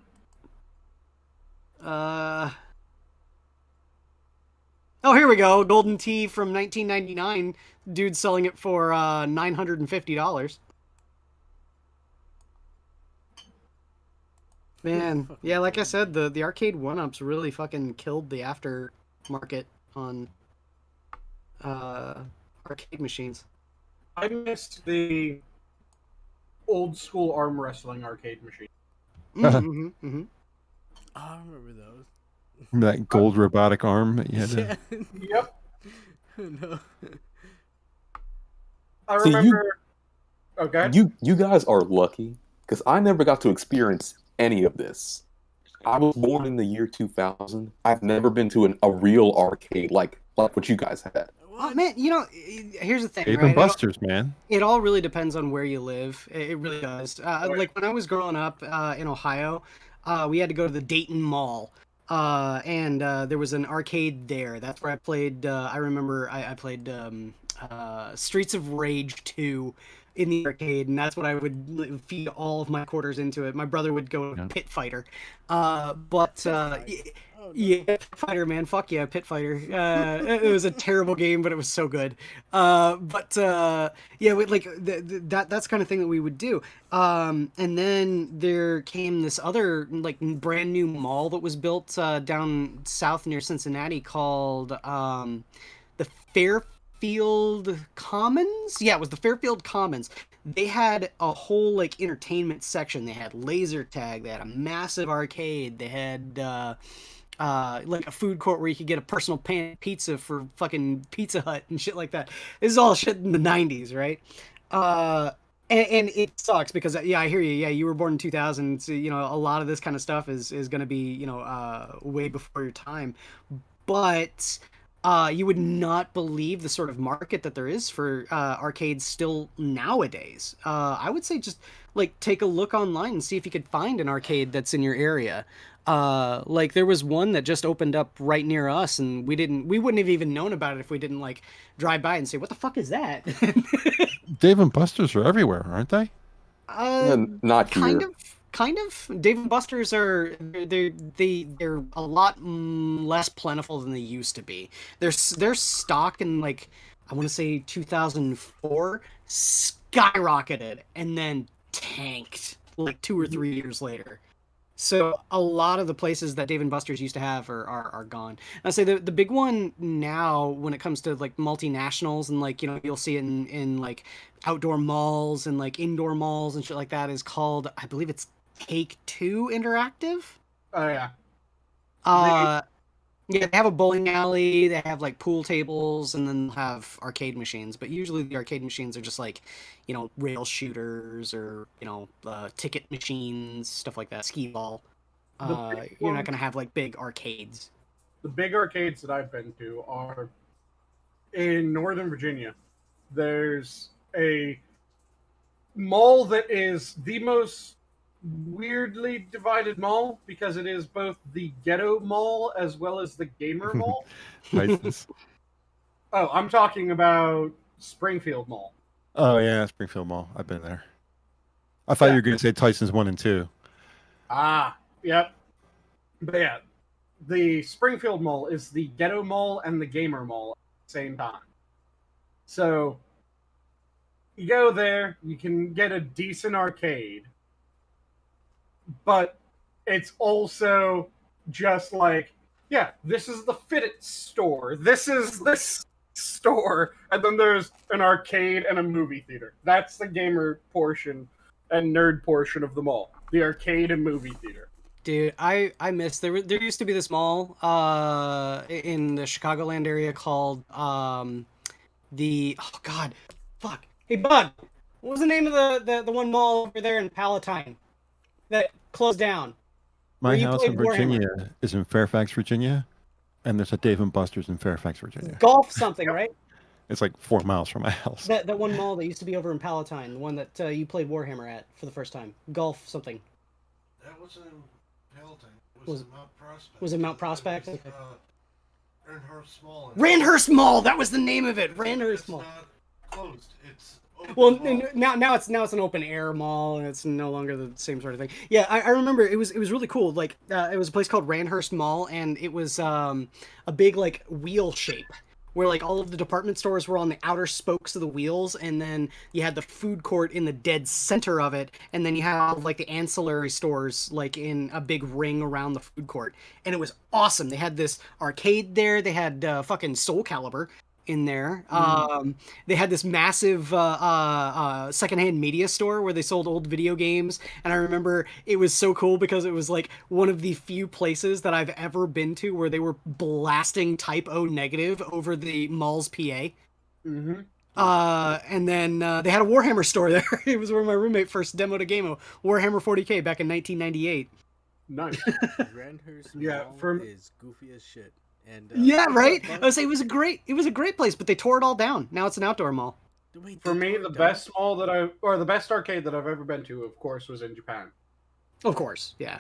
Oh, here we go. Golden Tea from 1999. Dude selling it for $950. Man, yeah, like I said, the arcade one-ups really fucking killed the aftermarket on arcade machines.
I missed the old school arm wrestling arcade machine.
Mm-hmm, mm-hmm.
Oh, I remember those.
Remember that gold robotic arm that you had to...
Yep.
No.
I
See,
remember Okay.
You guys are lucky because I never got to experience any of this. I was born in the year 2000. I've never been to a real arcade like what you guys had.
Oh man, here's the thing,
Dave
right?
and Buster's, man.
It all really depends on where you live. It really does. Like when I was growing up in Ohio, we had to go to the Dayton Mall, and there was an arcade there. That's where I played. I remember I played Streets of Rage 2 in the arcade, and that's what I would feed all of my quarters into it. My brother would go Pit Fighter, yeah, Pit Fighter, man, fuck yeah, Pit Fighter. It was a terrible game, but it was so good. Yeah, that's kind of thing that we would do. And then there came this other like brand new mall that was built down south near Cincinnati called the Fairfield Commons. Yeah, it was the Fairfield Commons. They had a whole like entertainment section. They had laser tag. They had a massive arcade. They had like a food court where you could get a personal pan pizza for fucking Pizza Hut and shit like that. This is all shit in the 90s, right? And it sucks because I hear you. Yeah, you were born in 2000. So, a lot of this kind of stuff is going to be, way before your time. But you would not believe the sort of market that there is for arcades still nowadays. I would say just like take a look online and see if you could find an arcade that's in your area. Like there was one that just opened up right near us, and we wouldn't have even known about it if we didn't like drive by and say, "What the fuck is that?"
Dave and Buster's are everywhere, aren't they?
Not here.
Kind of. Dave and Buster's are they're a lot less plentiful than they used to be. Their stock in like I want to say 2004 skyrocketed and then tanked like 2 or 3 years later. So a lot of the places that Dave and Buster's used to have are gone. And I say the big one now when it comes to like multinationals and like you'll see it in like outdoor malls and like indoor malls and shit like that is called, I believe it's Take-Two Interactive.
Oh yeah.
Yeah, they have a bowling alley, they have like pool tables, and then have arcade machines. But usually the arcade machines are just like, rail shooters or, ticket machines, stuff like that, skee ball. You're not going to have like big arcades.
The big arcades that I've been to are in Northern Virginia. There's a mall that is the most weirdly divided mall because it is both the ghetto mall as well as the gamer mall. Oh, I'm talking about Springfield Mall.
Oh yeah, Springfield Mall. I've been there. I thought you were going to say Tyson's 1 and 2.
Ah, yep. But yeah, the Springfield Mall is the ghetto mall and the gamer mall at the same time. So you go there, you can get a decent arcade, but it's also just like, yeah, this is the Fitted store. This is this store. And then there's an arcade and a movie theater. That's the gamer portion and nerd portion of the mall. The arcade and movie theater.
Dude, I miss there used to be this mall in the Chicagoland area called hey Bud, what was the name of the one mall over there in Palatine that closed down?
My house in Virginia is in Fairfax, Virginia, and there's a Dave and Buster's in Fairfax, Virginia.
Golf something, right?
It's like 4 miles from my house.
That one mall that used to be over in Palatine, the one that you played Warhammer at for the first time. Golf something.
That wasn't in Palatine. It was in Mount Prospect.
Was it Mount Prospect?
It was, Randhurst Mall.
Randhurst Mall! That was the name of it! Randhurst Mall.
It's not closed. It's
well, now it's an open air mall, and it's no longer the same sort of thing. Yeah, I remember it was really cool. Like it was a place called Randhurst Mall, and it was a big like wheel shape where like all of the department stores were on the outer spokes of the wheels, and then you had the food court in the dead center of it, and then you had all of, like the ancillary stores like in a big ring around the food court, and it was awesome. They had this arcade there. They had fucking Soul Calibur in there. They had this massive secondhand media store where they sold old video games, and I remember it was so cool because it was like one of the few places that I've ever been to where they were blasting Type O negative over the mall's PA. And then they had a Warhammer store there. It was where my roommate first demoed a game of Warhammer 40k back in 1998.
Nice.
Grandhurst
Yeah,
Mall is goofy as shit. And
yeah, right. I would say it was a great place, but they tore it all down. Now it's an outdoor mall.
Wait,
For me, the best mall the best arcade that I've ever been to, of course, was in Japan.
Of course, yeah.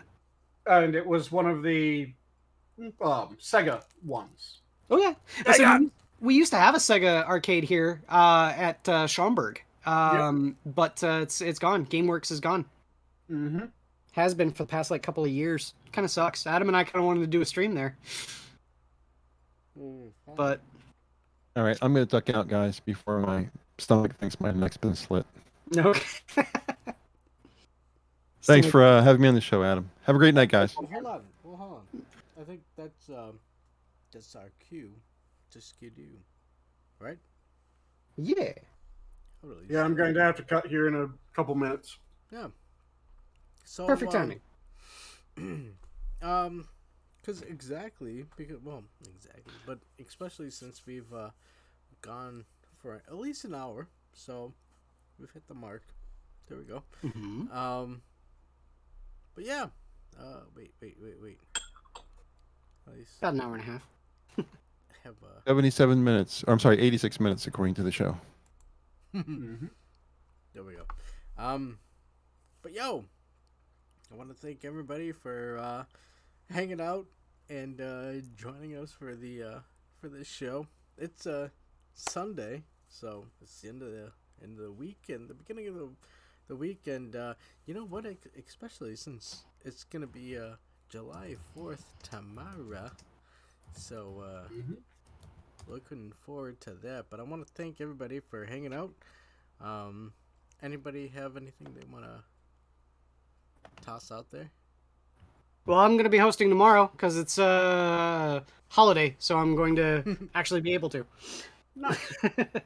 And it was one of the Sega ones.
Oh yeah. So we used to have a Sega arcade here at Schaumburg, but it's gone. GameWorks is gone.
Mm-hmm.
Has been for the past couple of years. Kind of sucks. Adam and I kind of wanted to do a stream there, but
All right, I'm gonna duck out, guys, before my stomach thinks my neck's been slit.
Okay.
Thanks for having me on the show, Adam. Have a great night, guys.
Hold on. I think that's our cue to skidoo, right?
Yeah.
Yeah, I'm going to have to cut here in a couple minutes.
Yeah. So
perfect timing.
Because but especially since we've gone for at least an hour, so we've hit the mark. There we go.
Mm-hmm.
But yeah. Wait. At least
about an hour and a half.
have
77 minutes. Or I'm sorry, 86 minutes according to the show.
Mm-hmm.
There we go. But yo, I want to thank everybody for hanging out and joining us for this show. It's Sunday, so it's the end of the week and the beginning of the week, and you know what? Especially since it's gonna be July 4th tomorrow, so looking forward to that. But I want to thank everybody for hanging out. Anybody have anything they want to toss out there?
Well, I'm going to be hosting tomorrow because it's a holiday, so I'm going to actually be able to.
Nice.
What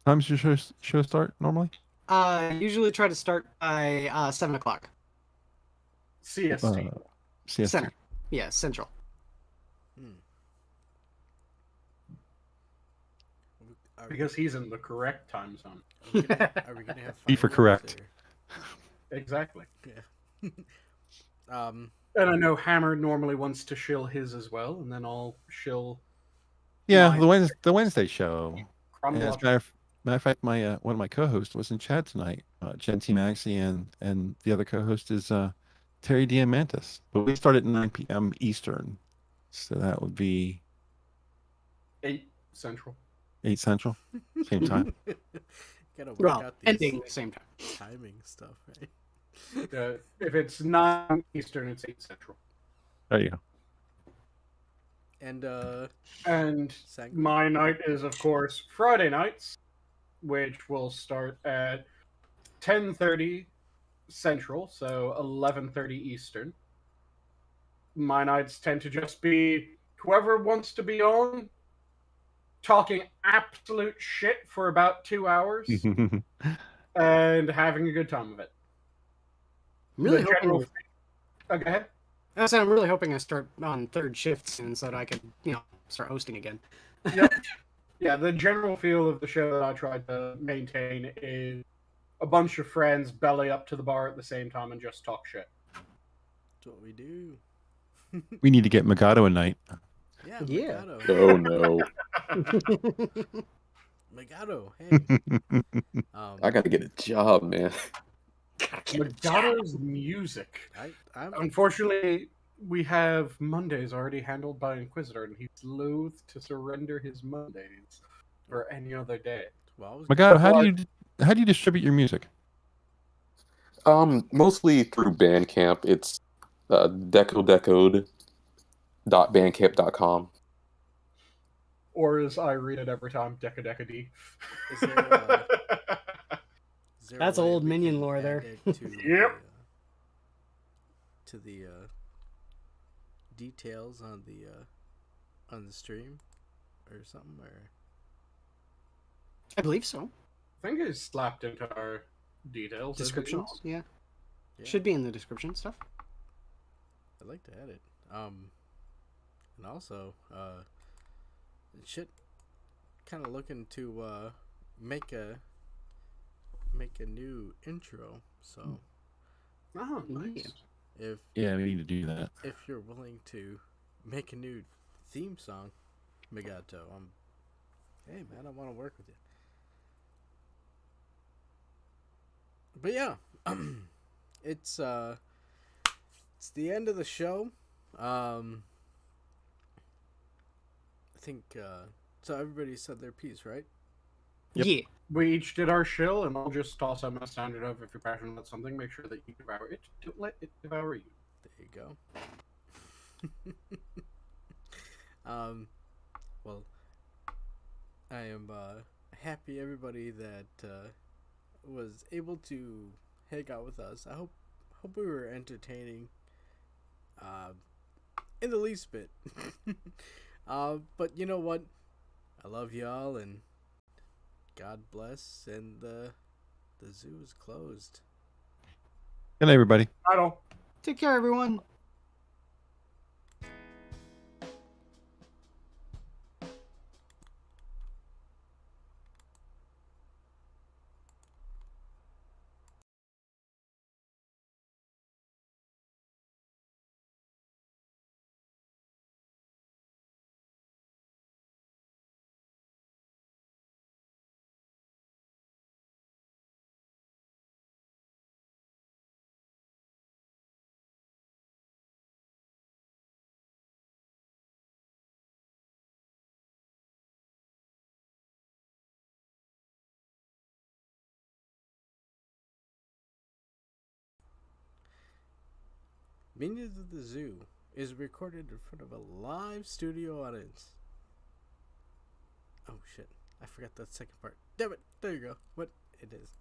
time does your show start normally?
Usually try to start by 7 o'clock.
CST.
CST.
Center. Yeah, Central.
Because he's in the correct time zone.
Are we gonna have
B for correct.
Exactly.
Yeah.
And I know Hammer normally wants to shill his as well, and then I'll shill.
Yeah, the Wednesday show. And as a
Chronological.
matter of fact, my one of my co-hosts was in chat tonight. Genty Maxey and the other co-host is Terry Diamantis. But we start at 9 p.m. Eastern, so that would be
8 Central.
8 Central, same time.
Gotta work out these
ending at the same time.
Timing stuff, right?
If it's 9 Eastern, it's 8 Central.
There you go.
And my night is, of course, Friday nights, which will start at 10:30 Central, so 11:30 Eastern. My nights tend to just be whoever wants to be on, talking absolute shit for about 2 hours, and having a good time of it.
Really
The general...
hoping.
Okay.
I'm really hoping I start on third shift soon so that I could, start hosting again.
Yep. Yeah, the general feel of the show that I try to maintain is a bunch of friends belly up to the bar at the same time and just talk shit.
That's what we do.
We need to get Megato a night.
Yeah.
Megato. Oh no.
Megato, hey.
I gotta get a job, man.
Megato's music. Unfortunately, we have Mondays already handled by Inquisitor, and he's loath to surrender his Mondays for any other day.
Megato, how do you distribute your music?
Mostly through Bandcamp. It's decodecode.bandcamp.com.
Or as I read it every time, Decadecad.
That's old minion lore there.
Yep.
To the details on the stream or something, or
I believe so.
I think it's slapped into our details.
Descriptions, yeah. Should be in the description stuff.
I'd like to add it. And also, shit, kind of looking to make a new intro. So
Oh, nice.
if
Yeah, we need to do that.
if you're willing to make a new theme song, Megato, hey man, I want to work with you. But yeah, it's the end of the show. I think so. Everybody said their piece, right?
Yep.
Yeah.
We each did our shill, and I'll just also sound it over. If you're passionate about something, make sure that you devour it. Don't let it devour you.
There you go. Well, I am happy everybody that was able to hang out with us. I hope we were entertaining, in the least bit. But you know what? I love y'all, and God bless. And the zoo is closed.
Good night, everybody.
I don't.
Take care, everyone.
Minions of the Zoo is recorded in front of a live studio audience. Oh shit, I forgot that second part. Damn it, there you go. What? It is.